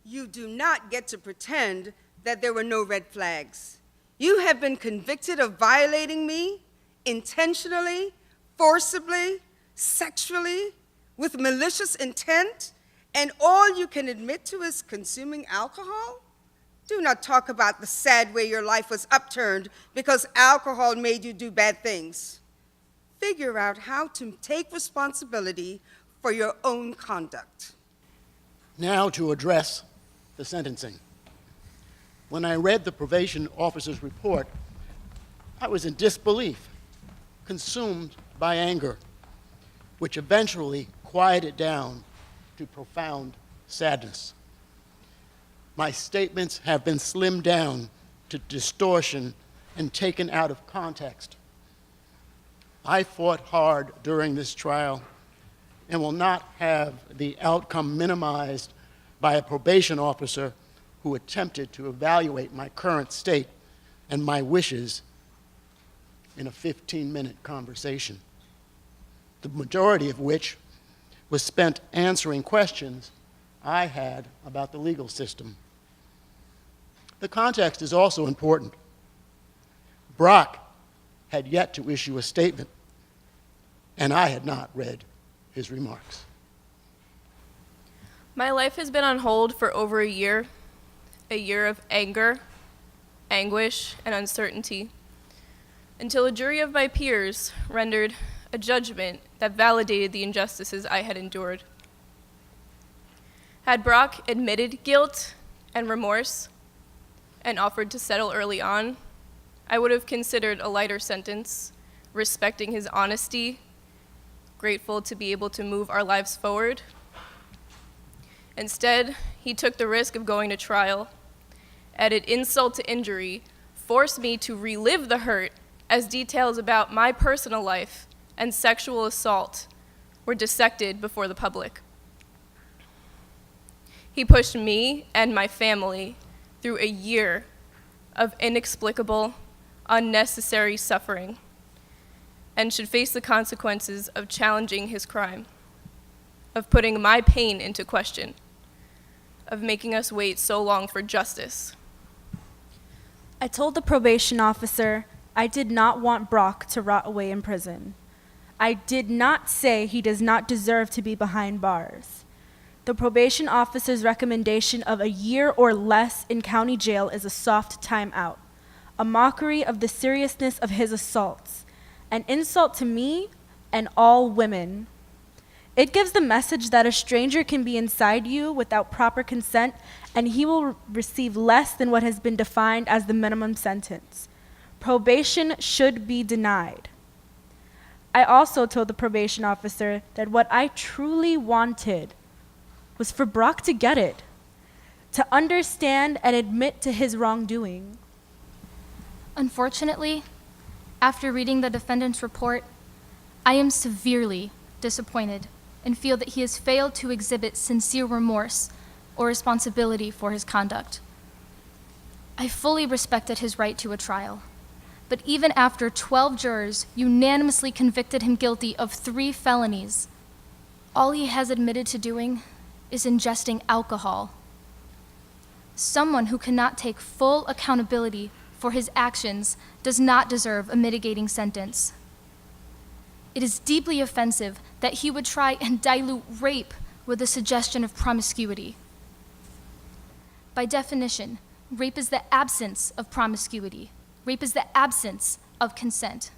[SPEAKER 13] You do not get to pretend that there were no red flags. You have been convicted of violating me intentionally, forcibly, sexually, with malicious intent, and all you can admit to is consuming alcohol? Do not talk about the sad way your life was upturned because alcohol made you do bad things. Figure out how to take responsibility for your own conduct.
[SPEAKER 17] Now to address the sentencing. When I read the probation officer's report, I was in disbelief, consumed by anger, which eventually quieted down to profound sadness. My statements have been slimmed down to distortion and taken out of context. I fought hard during this trial and will not have the outcome minimized by a probation officer who attempted to evaluate my current state and my wishes in a 15-minute conversation, the majority of which was spent answering questions I had about the legal system. The context is also important. Brock had yet to issue a statement, and I had not read his remarks.
[SPEAKER 7] My life has been on hold for over a year of anger, anguish, and uncertainty, until a jury of my peers rendered a judgment that validated the injustices I had endured. Had Brock admitted guilt and remorse and offered to settle early on, I would have considered a lighter sentence, respecting his honesty, grateful to be able to move our lives forward. Instead, he took the risk of going to trial, added insult to injury, forced me to relive the hurt as details about my personal life and sexual assault were dissected before the public. He pushed me and my family through a year of inexplicable, unnecessary suffering and should face the consequences of challenging his crime, of putting my pain into question, of making us wait so long for justice.
[SPEAKER 8] I told the probation officer I did not want Brock to rot away in prison. I did not say he does not deserve to be behind bars. The probation officer's recommendation of a year or less in county jail is a soft timeout, a mockery of the seriousness of his assaults, an insult to me and all women. It gives the message that a stranger can be inside you without proper consent and he will receive less than what has been defined as the minimum sentence. Probation should be denied. I also told the probation officer that what I truly wanted was for Brock to get it, to understand and admit to his wrongdoing.
[SPEAKER 23] Unfortunately, after reading the defendant's report, I am severely disappointed and feel that he has failed to exhibit sincere remorse or responsibility for his conduct. I fully respected his right to a trial, but even after 12 jurors unanimously convicted him guilty of 3 felonies, all he has admitted to doing is ingesting alcohol. Someone who cannot take full accountability for his actions does not deserve a mitigating sentence. It is deeply offensive that he would try and dilute rape with the suggestion of promiscuity. By definition, rape is the absence of promiscuity. Rape is the absence of consent.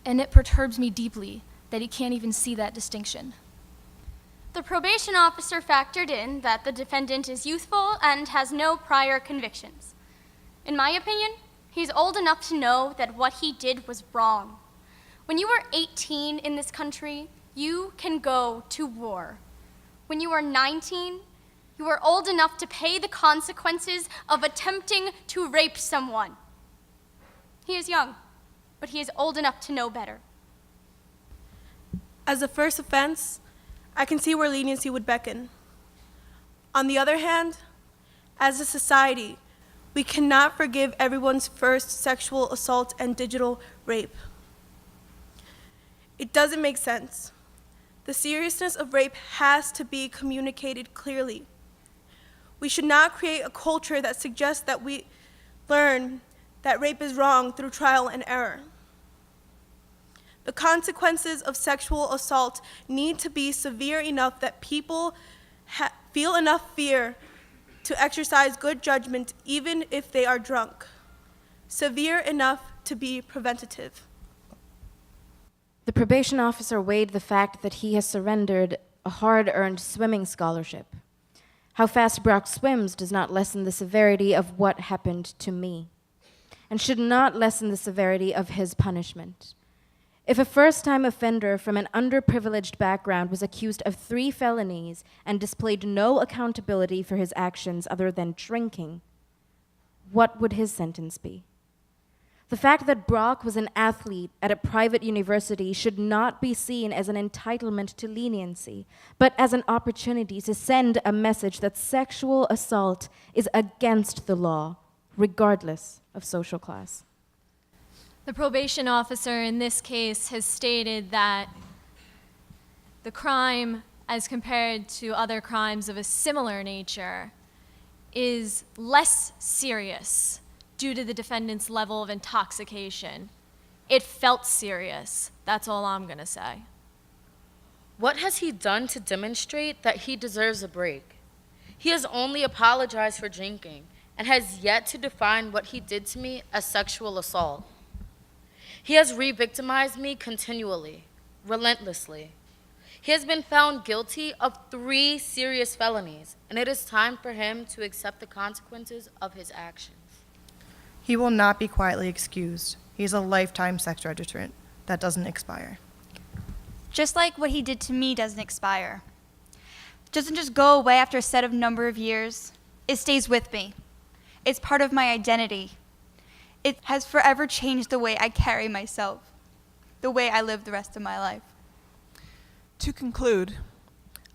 [SPEAKER 23] And it perturbs me deeply that he can't even see that distinction.
[SPEAKER 12] The probation officer factored in that the defendant is youthful and has no prior convictions. In my opinion, he's old enough to know that what he did was wrong. When you are 18 in this country, you can go to war. When you are 19, you are old enough to pay the consequences of attempting to rape someone. He is young, but he is old enough to know better.
[SPEAKER 11] As a first offense, I can see where leniency would beckon. On the other hand, as a society, we cannot forgive everyone's first sexual assault and digital rape. It doesn't make sense. The seriousness of rape has to be communicated clearly. We should not create a culture that suggests that we learn that rape is wrong through trial and error. The consequences of sexual assault need to be severe enough that people feel enough fear to exercise good judgment even if they are drunk. Severe enough to be preventative.
[SPEAKER 6] The probation officer weighed the fact that he has surrendered a hard-earned swimming scholarship. How fast Brock swims does not lessen the severity of what happened to me, and should not lessen the severity of his punishment. If a first-time offender from an underprivileged background was accused of 3 felonies and displayed no accountability for his actions other than drinking, what would his sentence be? The fact that Brock was an athlete at a private university should not be seen as an entitlement to leniency, but as an opportunity to send a message that sexual assault is against the law, regardless of social class.
[SPEAKER 14] The probation officer in this case has stated that the crime, as compared to other crimes of a similar nature, is less serious due to the defendant's level of intoxication. It felt serious. That's all I'm gonna say.
[SPEAKER 15] What has he done to demonstrate that he deserves a break? He has only apologized for drinking and has yet to define what he did to me as sexual assault. He has re-victimized me continually. relentlessly. He has been found guilty of 3 serious felonies, and it is time for him to accept the consequences of his actions.
[SPEAKER 1] He will not be quietly excused. He's a lifetime sex registrant. That doesn't expire.
[SPEAKER 4] Just like what he did to me doesn't expire. It doesn't just go away after a set of number of years. It stays with me. It's part of my identity. It has forever changed the way I carry myself, the way I live the rest of my life.
[SPEAKER 10] To conclude,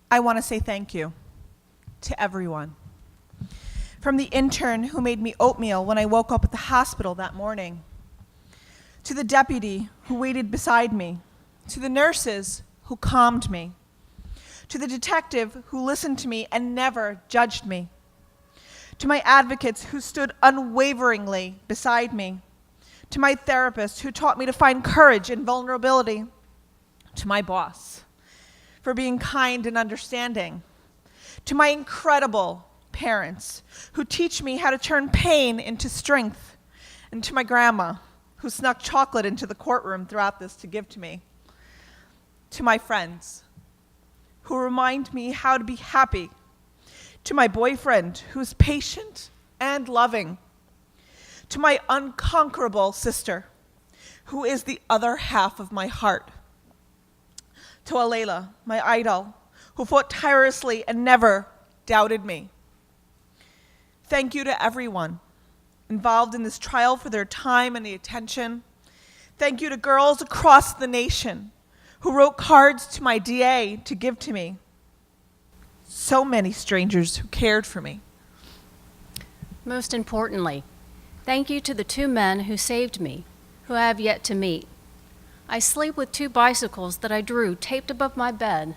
[SPEAKER 10] I want to say thank you to everyone. From the intern who made me oatmeal when I woke up at the hospital that morning, to the deputy who waited beside me, to the nurses who calmed me, to the detective who listened to me and never judged me, to my advocates who stood unwaveringly beside me, to my therapist who taught me to find courage in vulnerability, to my boss for being kind and understanding, to my incredible parents who teach me how to turn pain into strength, and to my grandma who snuck chocolate into the courtroom throughout this to give to me, to my friends who remind me how to be happy, to my boyfriend who's patient and loving, to my unconquerable sister who is the other half of my heart, to Alayla, my idol, who fought tirelessly and never doubted me. Thank you to everyone involved in this trial for their time and the attention. Thank you to girls across the nation who wrote cards to my DA to give to me. So many strangers who cared for me.
[SPEAKER 16] Most importantly, thank you to the 2 men who saved me, who I have yet to meet. I sleep with 2 bicycles that I drew taped above my bed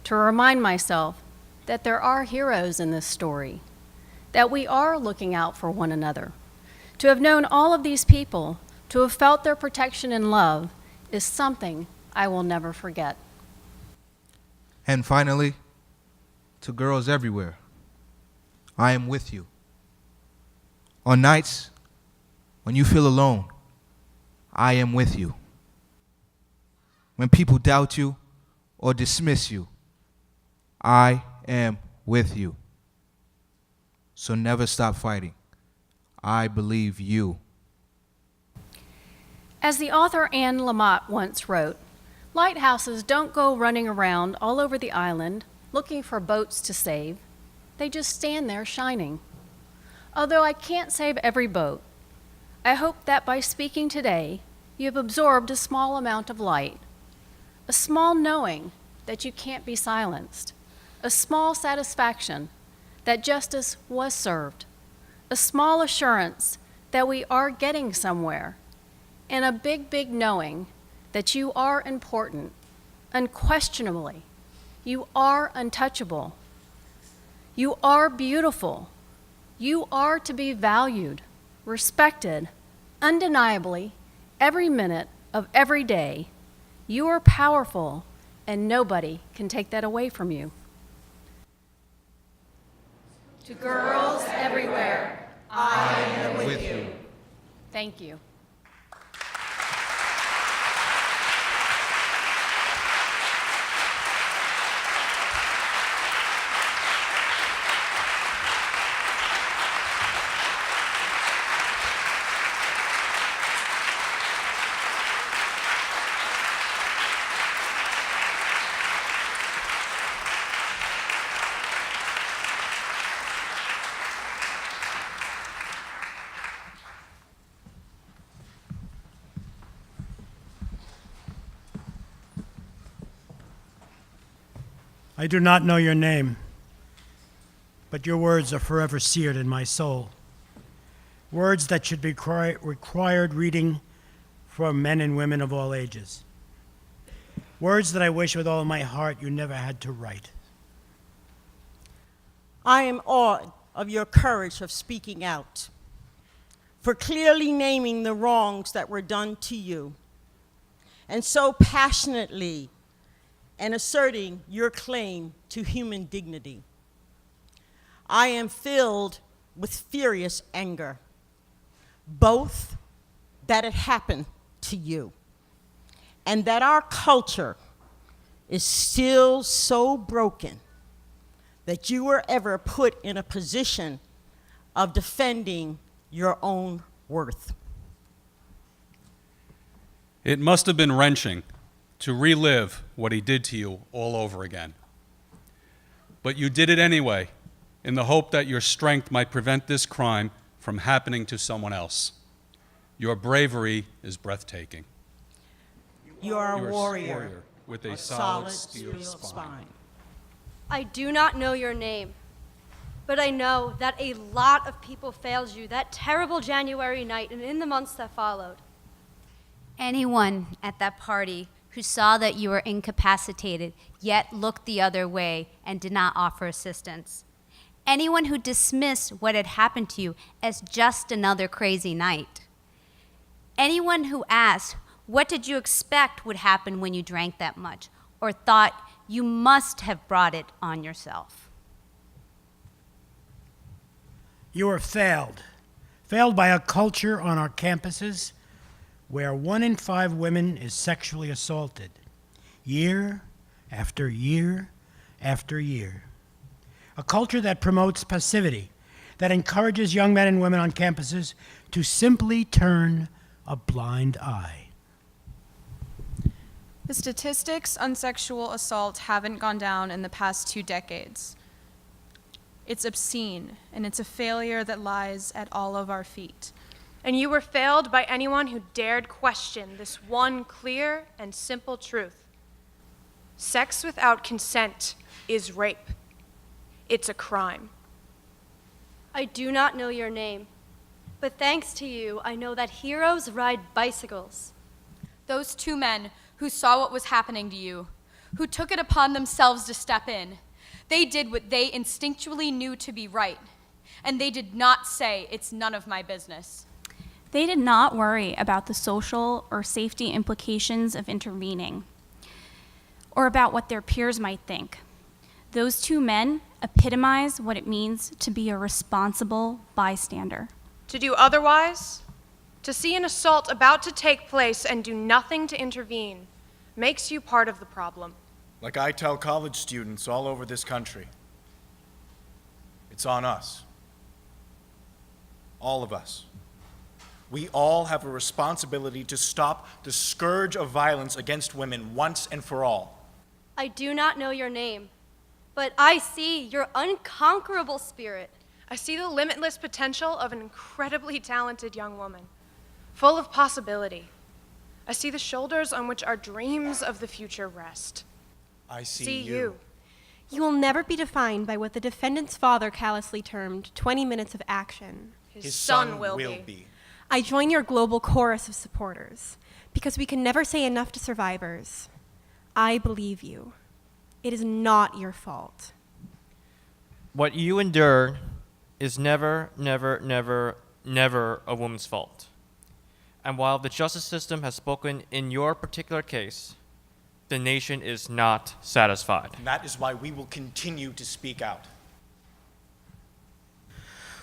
[SPEAKER 16] to remind myself that there are heroes in this story, that we are looking out for one another. To have known all of these people, to have felt their protection and love, is something I will never forget.
[SPEAKER 22] And finally, to girls everywhere, I am with you. On nights when you feel alone, I am with you. When people doubt you or dismiss you, I am with you. So never stop fighting. I believe you.
[SPEAKER 16] As the author Anne Lamott once wrote, lighthouses don't go running around all over the island looking for boats to save. They just stand there shining. Although I can't save every boat, I hope that by speaking today, you have absorbed a small amount of light, a small knowing that you can't be silenced, a small satisfaction that justice was served, a small assurance that we are getting somewhere, and a big, big knowing that you are important, unquestionably. You are untouchable. You are beautiful. You are to be valued, respected, undeniably, every minute of every day. You are powerful, and nobody can take that away from you. To girls everywhere, I am with you. Thank you.
[SPEAKER 25] I do not know your name, but your words are forever seared in my soul. Words that should be required reading for men and women of all ages. Words that I wish with all my heart you never had to write.
[SPEAKER 26] I am awed of your courage of speaking out, for clearly naming the wrongs that were done to you, and so passionately and asserting your claim to human dignity. I am filled with furious anger, both that it happened to you and that our culture is still so broken that you were ever put in a position of defending your own worth.
[SPEAKER 2] It must have been wrenching to relive what he did to you all over again. But you did it anyway, in the hope that your strength might prevent this crime from happening to someone else. Your bravery is breathtaking.
[SPEAKER 26] You are
[SPEAKER 2] You're
[SPEAKER 26] a warrior
[SPEAKER 2] with a solid steel spine.
[SPEAKER 12] I do not know your name, but I know that a lot of people failed you that terrible January night and in the months that followed.
[SPEAKER 9] Anyone at that party who saw that you were incapacitated, yet looked the other way and did not offer assistance. Anyone who dismissed what had happened to you as just another crazy night. Anyone who asked, what did you expect would happen when you drank that much, or thought you must have brought it on yourself.
[SPEAKER 25] You are failed. Failed by a culture on our campuses where 1 in 5 women is sexually assaulted, year after year after year. A culture that promotes passivity, that encourages young men and women on campuses to simply turn a blind eye.
[SPEAKER 18] The statistics on sexual assault haven't gone down in the past 2 decades. It's obscene, and it's a failure that lies at all of our feet.
[SPEAKER 19] And you were failed by anyone who dared question this one clear and simple truth. Sex without consent is rape. It's a crime.
[SPEAKER 12] I do not know your name, but thanks to you, I know that heroes ride bicycles.
[SPEAKER 20] Those 2 men who saw what was happening to you, who took it upon themselves to step in, they did what they instinctually knew to be right, and they did not say, it's none of my business.
[SPEAKER 21] They did not worry about the social or safety implications of intervening, or about what their peers might think. Those 2 men epitomize what it means to be a responsible bystander.
[SPEAKER 19] To do otherwise, to see an assault about to take place and do nothing to intervene, makes you part of the problem.
[SPEAKER 27] Like I tell college students all over this country, it's on us. All of us. We all have a responsibility to stop the scourge of violence against women once and for all.
[SPEAKER 12] I do not know your name, but I see your unconquerable spirit.
[SPEAKER 19] I see the limitless potential of an incredibly talented young woman, full of possibility. I see the shoulders on which our dreams of the future rest.
[SPEAKER 27] I see you.
[SPEAKER 28] You will never be defined by what the defendant's father callously termed 20 minutes of action.
[SPEAKER 19] His son will be.
[SPEAKER 28] I join your global chorus of supporters because we can never say enough to survivors. I believe you. It is not your fault.
[SPEAKER 29] What you endured is never, never, never, never a woman's fault. And while the justice system has spoken in your particular case, the nation is not satisfied.
[SPEAKER 27] And that is why we will continue to speak out.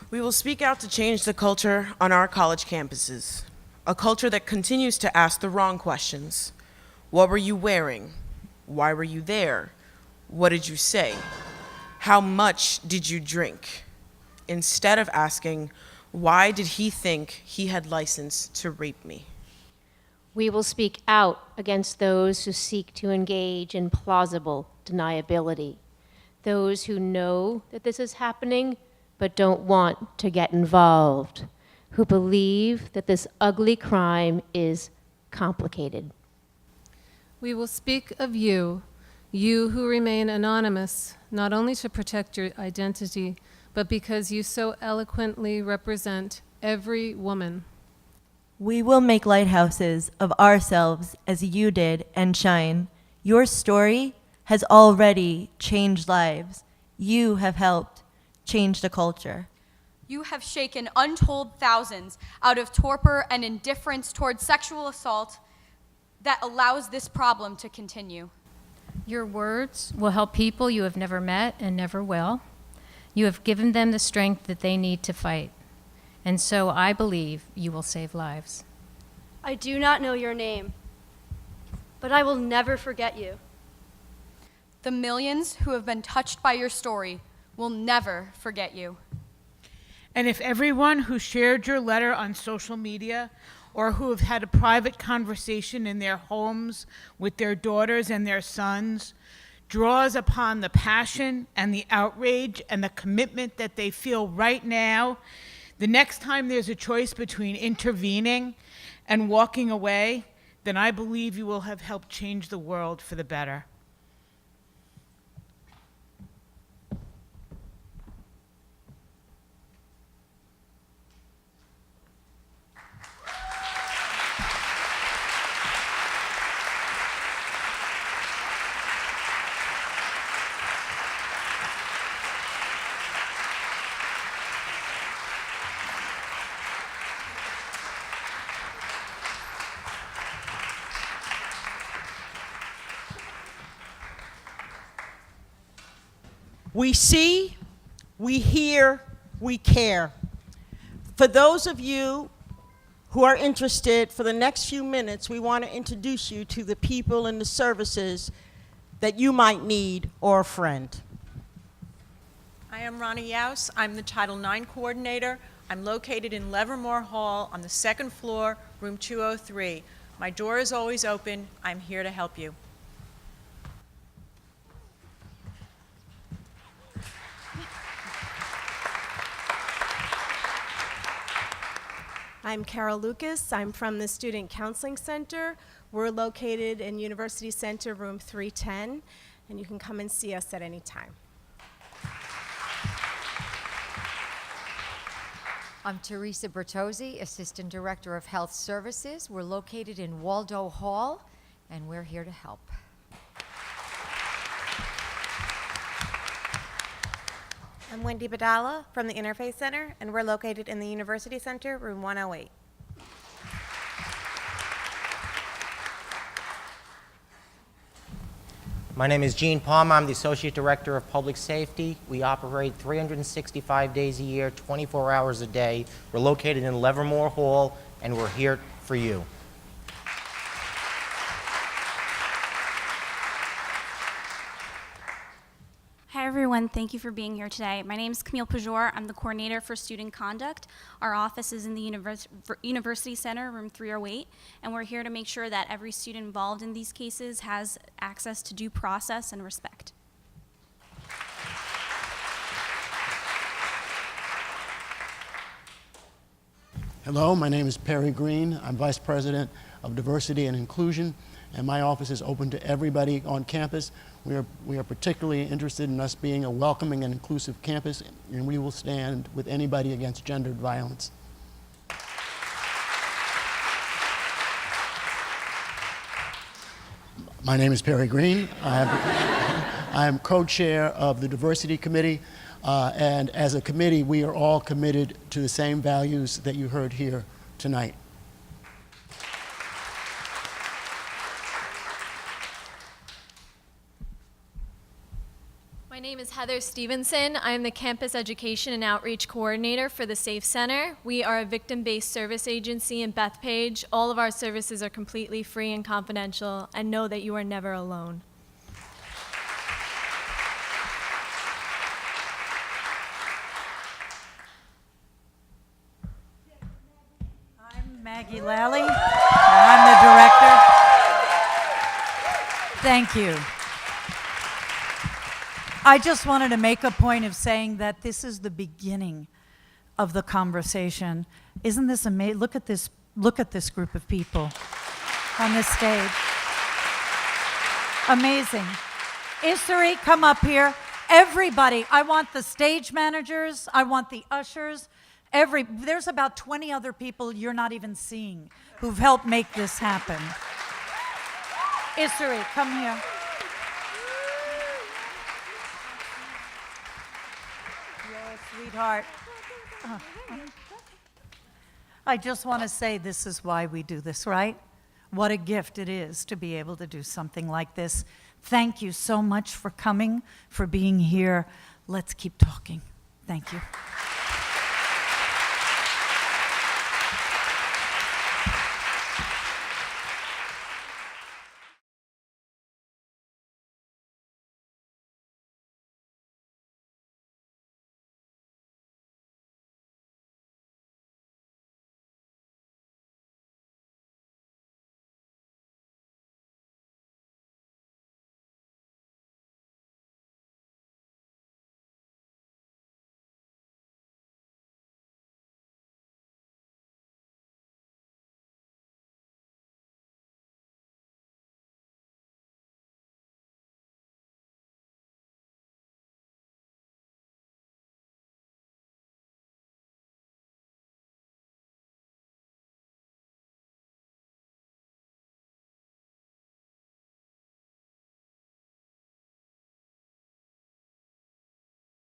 [SPEAKER 30] We will speak out to change the culture on our college campuses, a culture that continues to ask the wrong questions. What were you wearing? Why were you there? What did you say? How much did you drink? Instead of asking, why did he think he had license to rape me?
[SPEAKER 31] We will speak out against those who seek to engage in plausible deniability, those who know that this is happening but don't want to get involved, who believe that this ugly crime is complicated.
[SPEAKER 32] We will speak of you, you who remain anonymous, not only to protect your identity, but because you so eloquently represent every woman.
[SPEAKER 33] We will make lighthouses of ourselves as you did and shine. Your story has already changed lives. You have helped change the culture.
[SPEAKER 20] You have shaken untold thousands out of torpor and indifference towards sexual assault that allows this problem to continue.
[SPEAKER 34] Your words will help people you have never met and never will. You have given them the strength that they need to fight. And so I believe you will save lives.
[SPEAKER 12] I do not know your name, but I will never forget you.
[SPEAKER 20] The millions who have been touched by your story will never forget you.
[SPEAKER 1] And if everyone who shared your letter on social media or who have had a private conversation in their homes with their daughters and their sons draws upon the passion and the outrage and the commitment that they feel right now, the next time there's a choice between intervening and walking away, then I believe you will have helped change the world for the better.
[SPEAKER 26] We see, we hear, we care. For those of you who are interested, for the next few minutes, we want to introduce you to the people and the services that you might need or a friend.
[SPEAKER 3] I am Ronnie Yaus. I'm the Title IX coordinator. I'm located in Livermore Hall on the second floor, room 203. My door is always open. I'm here to help you.
[SPEAKER 28] I'm Carol Lucas. I'm from the Student Counseling Center. We're located in University Center, room 310, and you can come and see us at any time.
[SPEAKER 4] I'm Teresa Bertozzi, Assistant Director of Health Services. We're located in Waldo Hall, and we're here to help.
[SPEAKER 5] I'm Wendy Badala from the Interfaith Center, and we're located in the University Center, room 108.
[SPEAKER 6] My name is Gene Palmer. I'm the Associate Director of Public Safety. We operate 365 days a year, 24 hours a day. We're located in Livermore Hall, and we're here for you.
[SPEAKER 21] Hi everyone, thank you for being here today. My name is Camille Pajor. I'm the coordinator for student conduct. Our office is in the University Center, room 308, and we're here to make sure that every student involved in these cases has access to due process and respect.
[SPEAKER 7] Hello, my name is Perry Green. I'm Vice President of Diversity and Inclusion, and my office is open to everybody on campus. We are particularly interested in us being a welcoming and inclusive campus, and we will stand with anybody against gendered violence. My name is Perry Green. I am co-chair of the Diversity Committee, and as a committee, we are all committed to the same values that you heard here tonight.
[SPEAKER 8] My name is Heather Stevenson. I'm the Campus Education and Outreach Coordinator for the SAFE Center. We are a victim-based service agency in Bethpage. All of our services are completely free and confidential, and know that you are never alone.
[SPEAKER 11] I'm Maggie Lally, and I'm the director. Thank you. I just wanted to make a point of saying that this is the beginning of the conversation. Isn't this amazing? Look at this group of people on this stage. Amazing. Isuri, come up here. Everybody, I want the stage managers, I want the ushers, there's about 20 other people you're not even seeing who've helped make this happen. Isuri, come here. Sweetheart. I just want to say this is why we do this, right? What a gift it is to be able to do something like this. Thank you so much for coming, for being here. Let's keep talking. Thank you.